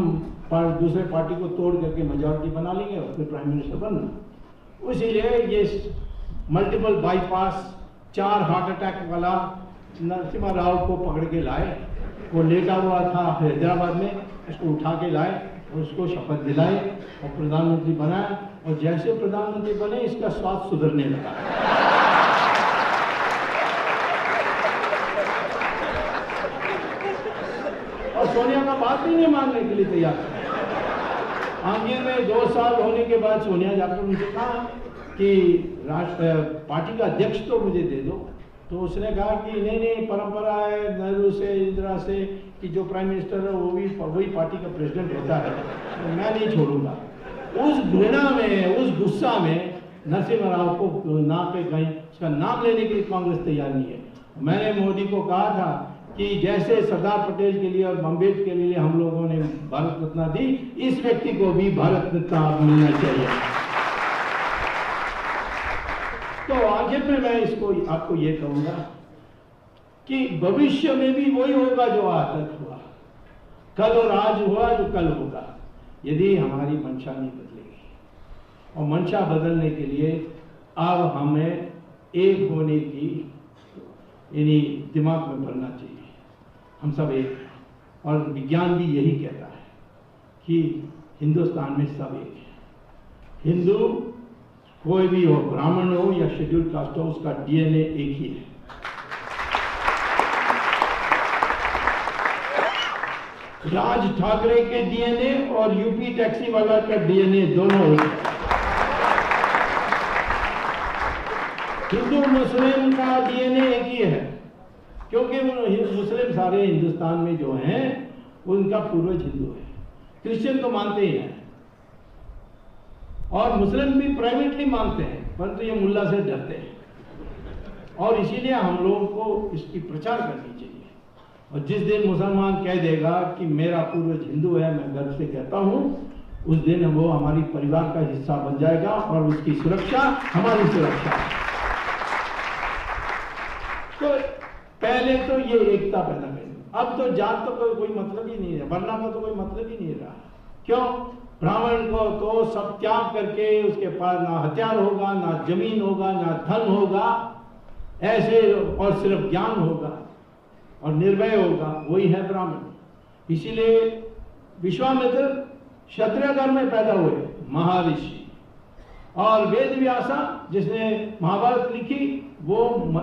दूसरे पार्टी को तोड़ करके मेजॉरिटी बना लेंगे और फिर प्राइम मिनिस्टर बनना। इसीलिए ये मल्टीपल बाईपास 4 हार्ट अटैक वाला नरसिम्हा राव को पकड़ के लाए। वो लेटा हुआ था हैदराबाद में, उसको उठा के लाए और उसको शपथ दिलाई और प्रधानमंत्री बनाया, और जैसे प्रधानमंत्री बने इसका स्वास्थ्य सुधरने लगा। और सोनिया का बात ही नहीं मानने के लिए तैयार। आगे में 2 साल होने के बाद सोनिया जाकर उनसे कहा कि पार्टी का अध्यक्ष तो मुझे दे दो। तो उसने कहा कि नहीं, परंपरा है नेहरू से, इंदिरा से, कि जो प्राइम मिनिस्टर है वो भी वही पार्टी का प्रेसिडेंट होता है, तो मैं नहीं छोड़ूंगा। उस घृणा में, उस गुस्सा में नरसिम्हा राव को ना पे कहीं उसका नाम लेने के लिए कांग्रेस तैयार नहीं है। मैंने मोदी को कहा था कि जैसे सरदार पटेल के लिए और अम्बेडकर के लिए हम लोगों ने भारत रत्न दी, इस व्यक्ति को भी भारत रत्न मिलना चाहिए। तो आखिर में मैं इसको आपको ये कहूंगा कि भविष्य में भी वही होगा जो आज तक हुआ, कल और आज हुआ जो कल होगा, यदि हमारी मंशा नहीं बदलेगी। और मंशा बदलने के लिए अब हमें एक होने की यानी दिमाग में भरना चाहिए। हम सब एक हैं, और विज्ञान भी यही कहता है कि हिंदुस्तान में सब एक है। हिंदू कोई भी हो, ब्राह्मण हो या शेड्यूल कास्ट हो, उसका डीएनए एक ही है। राज ठाकरे के डीएनए और यूपी टैक्सी वाला का डीएनए दोनों एक है। हिंदू मुस्लिम का डीएनए एक ही है, क्योंकि मुस्लिम सारे हिंदुस्तान में जो हैं उनका पूर्वज हिंदू है। क्रिश्चियन तो मानते ही हैं, और मुस्लिम भी प्राइवेटली मानते हैं, परंतु ये मुल्ला से डरते हैं। और इसीलिए हम लोगों को इसकी प्रचार करनी चाहिए। और जिस दिन मुसलमान कह देगा कि मेरा पूर्वज हिंदू है, मैं गर्व से कहता हूं, उस दिन वो हमारी परिवार का हिस्सा बन जाएगा और उसकी सुरक्षा हमारी सुरक्षा है। तो पहले तो ये एकता पैदा करें। अब तो जात तो कोई मतलब ही नहीं है, वरना का तो कोई मतलब ही नहीं रहा। क्यों? ब्राह्मण को तो सब त्याग करके उसके पास ना हथियार होगा, ना जमीन होगा, ना धन होगा, ऐसे और सिर्फ ज्ञान होगा और निर्भय होगा, वही है ब्राह्मण। इसीलिए विश्वामित्र क्षत्रिय घर में पैदा हुए महर्षि, और वेद व्यासा जिसने महाभारत लिखी वो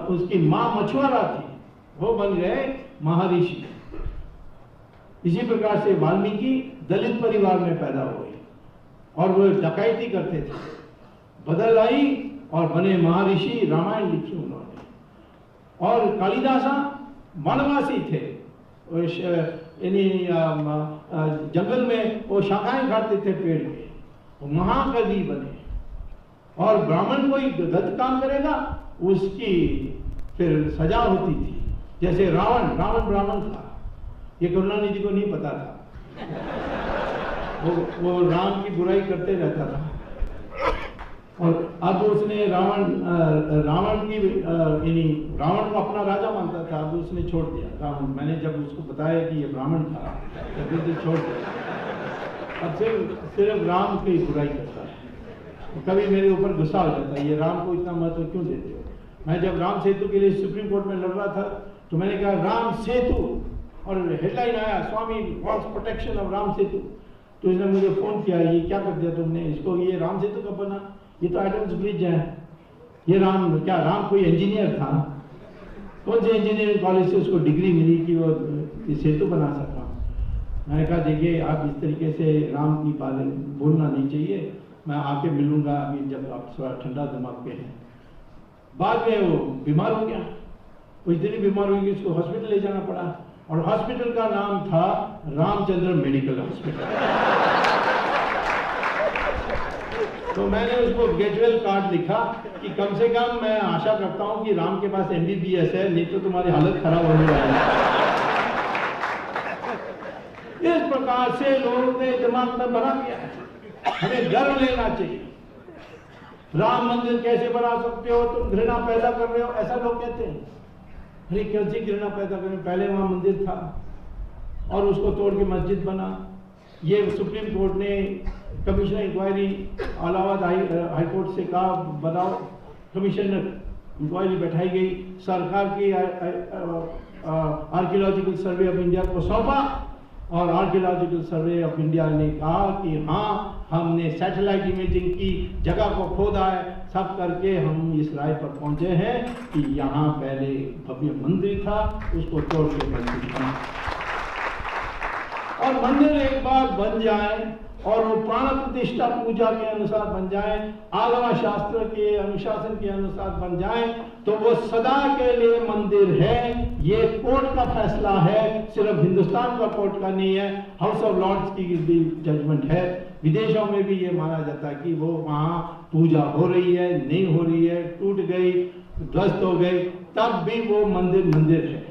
उसकी मां मछुआरा थी, वो बन गए महर्षि। इसी प्रकार से वाल्मीकि दलित परिवार में पैदा हुए और वो डकैती करते थे, बदल आई और बने महर्षि, रामायण लिखी उन्होंने। और कालिदासा वनवासी थे, जंगल में वो शाखाएं काटते थे पेड़ के, वो महाकवि बने। और ब्राह्मण कोई गलत काम करेगा उसकी फिर सजा होती थी। जैसे रावण ब्राह्मण था, ये करुणानिधि को नहीं पता था। वो राम की बुराई करते रहता था, और अब उसने रावण को अपना राजा मानता था, अब उसने छोड़ दिया रावण। मैंने जब उसको बताया कि ये ब्राह्मण था तब तो छोड़ दिया। अब सिर्फ राम की बुराई करता है। कभी मेरे ऊपर गुस्सा हो जाता है, ये राम को इतना महत्व क्यों देते हो। मैं जब राम सेतु के लिए सुप्रीम कोर्ट में लड़ रहा था तो मैंने कहा राम सेतु, और हेडलाइन आया स्वामी wants protection of Ram Setu. तो इसने मुझे फोन किया, ये क्या कर दिया तुमने इसको, ये राम सेतु कब बना, ये तो एडम्स ब्रिज है, ये राम कोई इंजीनियर था, कौन से इंजीनियरिंग कॉलेज से उसको डिग्री मिली कि वो सेतु बना सका। मैंने कहा देखिए आप इस तरीके से राम की बातें बोलना नहीं चाहिए, मैं आके मिलूंगा अभी जब आप थोड़ा ठंडा दिमाग पे हैं। बाद में वो बीमार हो गया, वो इतनी बीमार हुई कि उसको हॉस्पिटल ले जाना पड़ा, और हॉस्पिटल का नाम था रामचंद्र मेडिकल हॉस्पिटल। तो मैंने उसको ग्रेजुअल कार्ड लिखा कि कम से कम मैं आशा करता हूं कि राम के पास MBBS है, नहीं तो तुम्हारी हालत खराब होने वाली है। इस प्रकार से लोगों ने दिमाग में बना दिया है। हमें गर्व लेना चाहिए। राम मंदिर कैसे बना सकते हो, तुम घृणा पैदा कर रहे हो, ऐसा लोग कहते हैं। अरे कैसी घृणा पैदा करें, पहले वहां मंदिर था और उसको तोड़ के मस्जिद बना। ये सुप्रीम कोर्ट ने commissioner inquiry Allahabad high court से कहा बनाओ, कमिश्नर इंक्वायरी बैठाई गई, सरकार की आर्कियोलॉजिकल सर्वे ऑफ इंडिया को सौंपा और आर्कियोलॉजिकल सर्वे ऑफ इंडिया ने कहा कि हाँ, हमने सैटेलाइट इमेजिंग की, जगह को खोदा है, सब करके हम इस राय पर पहुंचे हैं कि यहाँ पहले भव्य मंदिर था, उसको तोड़ के मस्जिद बना। और मंदिर एक बार बन जाए और वो प्राण प्रतिष्ठा पूजा के अनुसार बन जाए, आगम शास्त्र के अनुशासन के अनुसार बन जाए, तो वो सदा के लिए मंदिर है। ये कोर्ट का फैसला है, सिर्फ हिंदुस्तान का कोर्ट का नहीं है, हाउस ऑफ लॉर्ड्स की भी जजमेंट है। विदेशों में भी ये माना जाता है कि वो वहाँ पूजा हो रही है, नहीं हो रही है, टूट गई, ध्वस्त हो गई, तब भी वो मंदिर मंदिर है।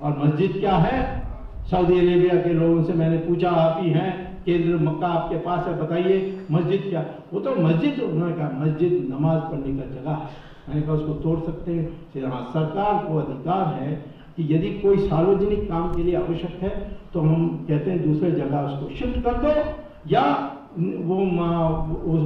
और मस्जिद क्या है? सऊदी अरेबिया के लोगों से मैंने पूछा, आप ही हैं, केंद्र मक्का आपके पास है, बताइए मस्जिद क्या? वो तो मस्जिद, उन्होंने कहा मस्जिद नमाज पढ़ने का जगह है। मैंने कहा उसको तोड़ सकते हैं? हाँ, सरकार को अधिकार है कि यदि कोई सार्वजनिक काम के लिए आवश्यक है तो हम कहते हैं दूसरे जगह उसको शिफ्ट कर दो, या वो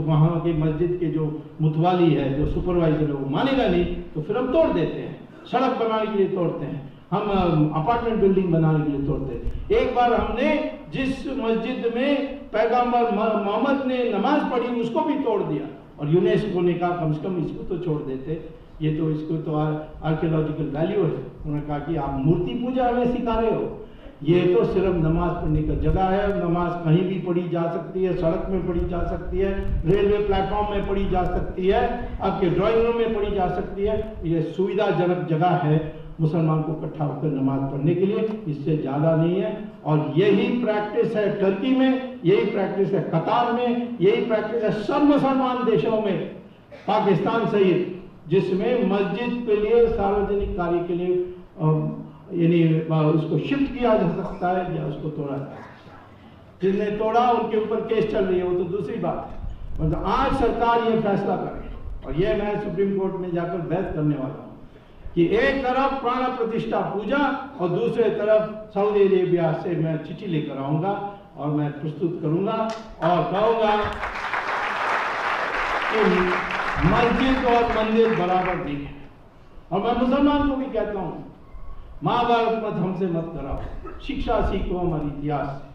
वहाँ के मस्जिद के जो मुतवाली है, जो सुपरवाइजर है, वो मानेगा नहीं तो फिर हम तोड़ देते हैं। सड़क बनाने के लिए तोड़ते हैं, हम अपार्टमेंट बिल्डिंग बनाने के लिए तोड़ते हैं। एक बार हमने जिस मस्जिद में पैगंबर मोहम्मद ने नमाज पढ़ी उसको भी तोड़ दिया और यूनेस्को ने कहा कम से कम इसको तो छोड़ देते, ये तो इसको तो आर्कियोलॉजिकल वैल्यू है। उन्होंने कहा कि आप मूर्ति पूजा हमें सिखा रहे हो, ये तो सिर्फ नमाज पढ़ने का जगह है। नमाज कहीं भी पढ़ी जा सकती है, सड़क में पढ़ी जा सकती है, रेलवे प्लेटफॉर्म में पढ़ी जा सकती है, आपके ड्राइंग रूम में पढ़ी जा सकती है। ये सुविधाजनक जगह है मुसलमान को इकट्ठा होकर नमाज पढ़ने के लिए, इससे ज्यादा नहीं है। और यही प्रैक्टिस है टर्की में, यही प्रैक्टिस है कतार में, यही प्रैक्टिस है सब मुसलमान देशों में, पाकिस्तान सहित, जिसमें मस्जिद के लिए, सार्वजनिक कार्य के लिए यानी उसको शिफ्ट किया जा सकता है या उसको तोड़ा जा सकता है। जिसने तोड़ा उनके ऊपर केस चल रही है, वो तो दूसरी बात है। मतलब आज सरकार ये फैसला करे और ये मैं सुप्रीम कोर्ट में जाकर बहस करने वाला हूँ कि एक तरफ प्राण प्रतिष्ठा पूजा और दूसरे तरफ सऊदी अरेबिया से मैं चिट्ठी लेकर आऊंगा और मैं प्रस्तुत करूंगा और कहूंगा कि मस्जिद और मंदिर बराबर नहीं है। और मैं मुसलमान को भी कहता हूं, महाभारत मत हमसे मत कराओ, शिक्षा सीखो हमारे इतिहास से।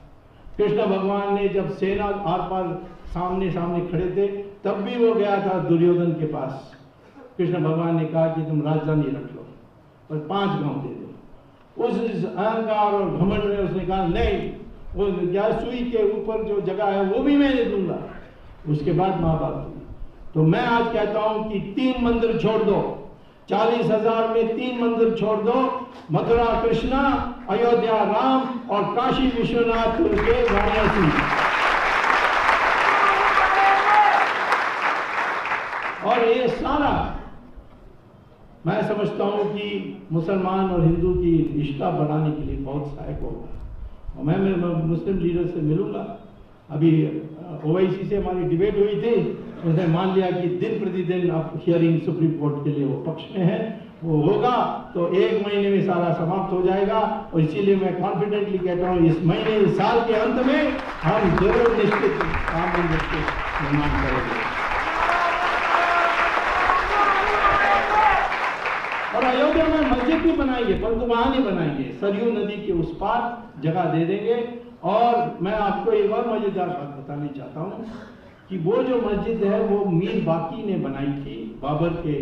कृष्ण भगवान ने जब सेना आर पार सामने सामने खड़े थे, तब भी वो गया था दुर्योधन के पास। कृष्ण भगवान ने कहा कि तुम राजधानी रख लो और 5 गांव दे दो। उस अहंकार और घमंड में उसने कहा नहीं, वो क्या सुई के ऊपर जो जगह है वो भी मैं दे दूंगा। उसके बाद महाभारत हुई। तो मैं आज कहता हूं कि 3 मंदिर छोड़ दो, 40,000 में 3 मंदिर छोड़ दो, मथुरा कृष्णा, अयोध्या राम और काशी विश्वनाथ के वाराणसी। और ये सारा मैं समझता हूं कि मुसलमान और हिंदू की रिश्ता बढ़ाने के लिए बहुत सहायक होगा। और मैं मुस्लिम लीडर से मिलूंगा। अभी ओवैसी से हमारी डिबेट हुई थी, उसने मान लिया कि दिन प्रतिदिन अब हियरिंग सुप्रीम कोर्ट के लिए वो पक्ष में है, वो होगा तो 1 महीने में सारा समाप्त हो जाएगा। और इसीलिए मैं कॉन्फिडेंटली कहता हूँ इस महीने, इस साल के अंत में हम जरूर निश्चित राम मंदिर के निर्माण करेंगे। और अयोध्या में मस्जिद भी बनाएंगे, परंतु वहां नहीं बनाएंगे, सरयू नदी के उस पार जगह दे देंगे। और मैं आपको एक और मजेदार बात बतानी चाहता हूँ कि वो जो मस्जिद है वो मीर बाकी ने बनाई थी बाबर के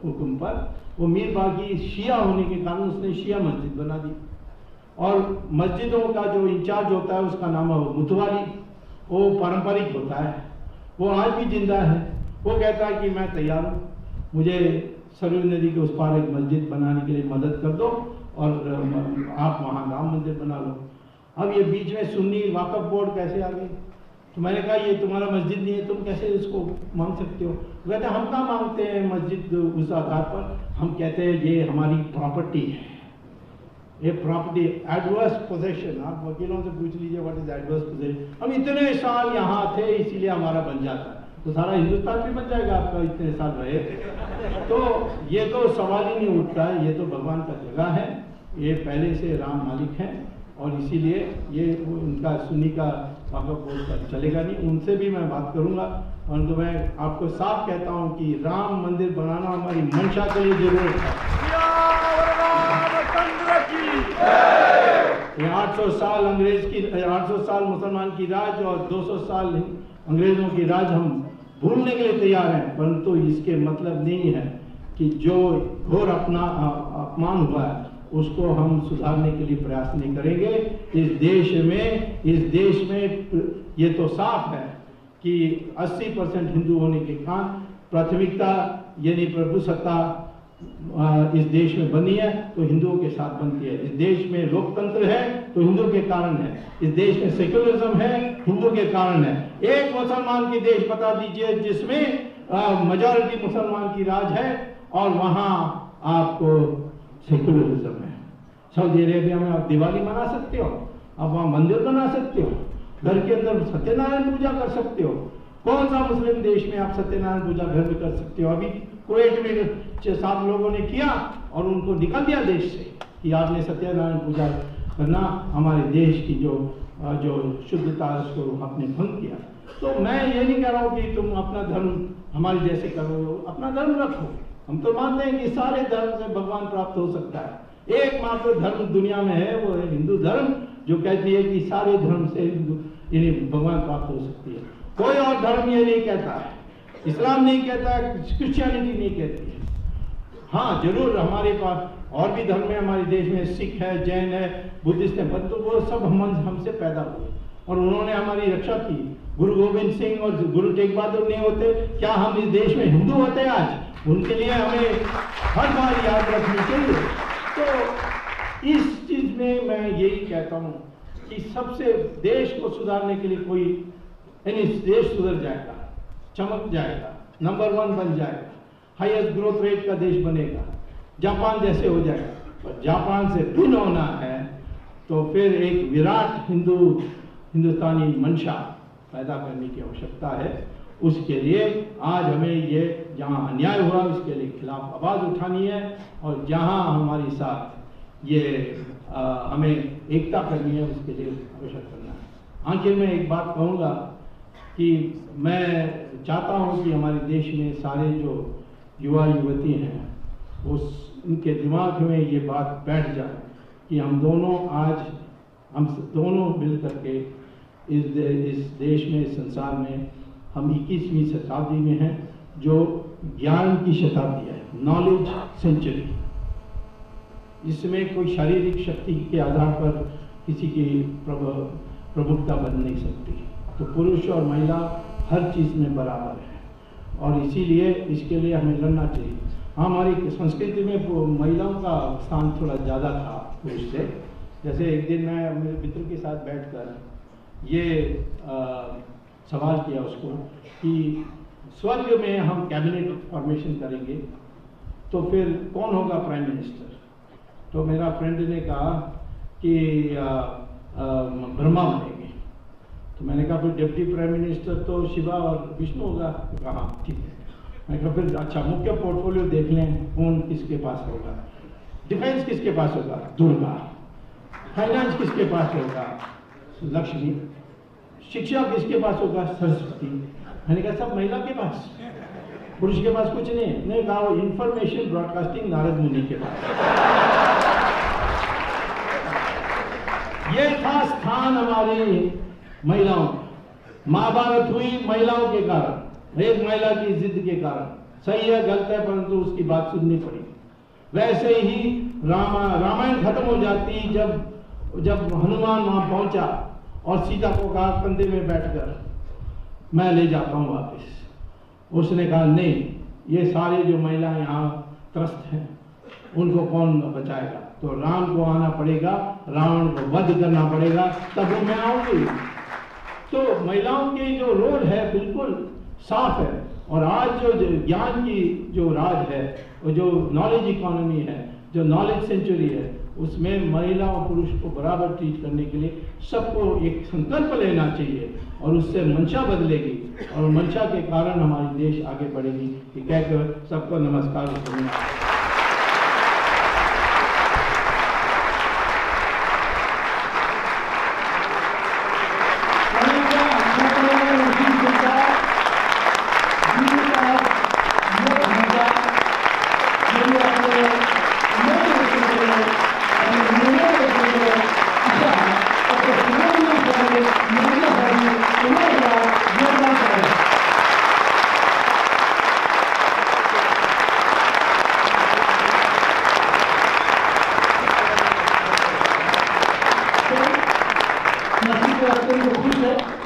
हुक्म पर। वो मीर बाकी शिया होने के कारण उसने शिया मस्जिद बना दी। और मस्जिदों का जो इंचार्ज होता है उसका नाम है मुतवाली, वो पारंपरिक होता है, वो आज भी जिंदा है। वो कहता है कि मैं तैयार हूँ, मुझे सरयू नदी के उस पार एक मस्जिद बनाने के लिए मदद कर दो और आप वहाँ राम मंदिर बना लो। अब ये बीच में सुन्नी वाकफ बोर्ड कैसे आ गई? तो मैंने कहा ये तुम्हारा मस्जिद नहीं है, तुम कैसे इसको मांग सकते हो? कहते हम कहाँ मांगते हैं मस्जिद उस आधार पर, हम कहते हैं ये हमारी प्रॉपर्टी है, ये प्रॉपर्टी एडवर्स पोजेशन। आप वकीलों से पूछ लीजिए व्हाट इज एडवर्स पोजेशन। हम इतने साल यहाँ थे इसीलिए हमारा बन जाता है, तो सारा हिंदुस्तान भी बन जाएगा आपका, इतने साल रहे। तो ये तो सवाल ही नहीं उठता है, ये तो भगवान का जगह है, ये पहले से राम मालिक हैं और इसीलिए ये उनका सुन्नी का वाकफ बोलकर चलेगा नहीं। उनसे भी मैं बात करूंगा और तो मैं आपको साफ कहता हूं कि राम मंदिर बनाना हमारी मंशा के लिए जरूरत है। ये 800 साल 800 साल मुसलमान की राज और 200 साल अंग्रेजों की राज हम भूलने के लिए तैयार हैं, परंतु इसके मतलब नहीं है कि जो घोर अपमान हुआ है उसको हम सुधारने के लिए प्रयास नहीं करेंगे। इस देश में ये तो साफ है कि 80% हिंदू होने के कारण प्राथमिकता यानी प्रभुसत्ता इस देश में बनी है तो हिंदुओं के साथ बनती है। इस देश में लोकतंत्र है तो हिंदू के कारण है, इस देश में सेक्युलरिज्म है हिंदू के कारण है। एक मुसलमान की देश बता दीजिए जिसमें मेजॉरिटी मुसलमान की राज है और वहां आपको सेक्युलरिज्म है। सऊदी अरेबिया में आप दिवाली मना सकते हो, आप वहां मंदिर बना सकते हो, घर के अंदर सत्यनारायण पूजा कर सकते हो। कौन सा मुस्लिम देश में आप सत्यनारायण पूजा घर में कर सकते हो? अभी कुवैत में 6-7 लोगों ने किया और उनको निकाल दिया देश से कि आपने सत्यनारायण पूजा करना हमारे देश की जो शुद्धता है उसको आपने भंग किया। तो मैं ये नहीं कह रहा हूँ कि तुम अपना धर्म हमारे जैसे करो, अपना धर्म रखो। हम तो मानते हैं कि सारे धर्म से भगवान प्राप्त हो सकता है। एकमात्र धर्म दुनिया में है वो है हिंदू धर्म, जो कहती है कि सारे धर्म से भगवान प्राप्त हो सकती है। कोई और धर्म ये नहीं कहता है, इस्लाम नहीं कहता है, क्रिश्चियनिटी नहीं कहती है। हाँ जरूर हमारे पास और भी धर्म है हमारे देश में, सिख है, जैन है, बुद्धिस्ट है, परंतु वो सब हमसे पैदा हुए और उन्होंने हमारी रक्षा की। गुरु गोविंद सिंह और गुरु तेग बहादुर नहीं होते क्या हम इस देश में हिंदू होते आज? उनके लिए हमें हर बार याद रखनी चाहिए। तो इस चीज में मैं यही कहता हूं कि सबसे देश को सुधारने के लिए कोई यानी देश सुधर जाएगा, चमक जाएगा, नंबर 1 बन जाएगा, हाईएस्ट ग्रोथ रेट का देश बनेगा, जापान जैसे हो जाएगा। पर जापान से भिन्न होना है तो फिर एक विराट हिंदुस्तानी मंशा पैदा करने की आवश्यकता है। उसके लिए आज हमें ये जहां अन्याय हुआ उसके लिए खिलाफ आवाज उठानी है और जहां हमारे साथ ये हमें एकता करनी है उसके लिए आवश्यक करना है। आखिर में एक बात कहूँगा कि मैं चाहता हूँ कि हमारे देश में सारे जो युवा युवती हैं उनके दिमाग में ये बात बैठ जाए कि हम दोनों मिल करके इस देश में, इस संसार में हम 21वीं शताब्दी में हैं जो ज्ञान की शताब्दी है, नॉलेज सेंचुरी। इसमें कोई शारीरिक शक्ति के आधार पर किसी की प्रमुखता बन नहीं सकती। तो पुरुष और महिला हर चीज में बराबर है और इसीलिए इसके लिए हमें लड़ना चाहिए। हमारी संस्कृति में महिलाओं का स्थान थोड़ा ज़्यादा था पुरुष से। जैसे एक दिन मैं मेरे मित्र के साथ बैठकर ये सवाल किया उसको कि स्वर्ग में हम कैबिनेट फॉर्मेशन करेंगे तो फिर कौन होगा प्राइम मिनिस्टर? तो मेरा फ्रेंड ने कहा कि ब्रह्मा बनेंगे। तो मैंने कहा फिर डिप्टी प्राइम मिनिस्टर तो शिवा और विष्णु होगा। कहा ठीक है। मैंने कहा फिर अच्छा मुख्य पोर्टफोलियो देख लें कौन किसके पास होगा। डिफेंस किसके पास होगा? दुर्गा। फाइनेंस किसके पास होगा? लक्ष्मी। शिक्षा किसके पास होगा? सरस्वती। मैंने कहा सब महिला के पास, पुरुष के पास कुछ नहीं है। नहीं कहा इंफॉर्मेशन ब्रॉडकास्टिंग नारद मुनि के पास। ये था स्थान हमारी महिलाओं का। महाभारत हुई महिलाओं के कारण, एक महिला की जिद के कारण। सही है गलत है परंतु उसकी बात सुननी पड़ी। वैसे ही रामायण खत्म हो जाती जब हनुमान वहां पहुंचा और सीता को कहा कंधे में बैठकर मैं ले जाता हूं वापस। उसने कहा नहीं, ये सारे जो महिलाएं यहाँ त्रस्त हैं उनको कौन बचाएगा? तो राम को आना पड़ेगा, रावण को वध करना पड़ेगा, तब मैं आऊंगी। तो महिलाओं के जो रोल है बिल्कुल साफ है। और आज जो ज्ञान की जो राज है, और जो नॉलेज इकोनॉमी है, जो नॉलेज सेंचुरी है, उसमें महिला और पुरुष को बराबर ट्रीट करने के लिए सबको एक संकल्प लेना चाहिए, और उससे मंशा बदलेगी, और मंशा के कारण हमारी देश आगे बढ़ेगी। ये कहकर सबको नमस्कार। खुश है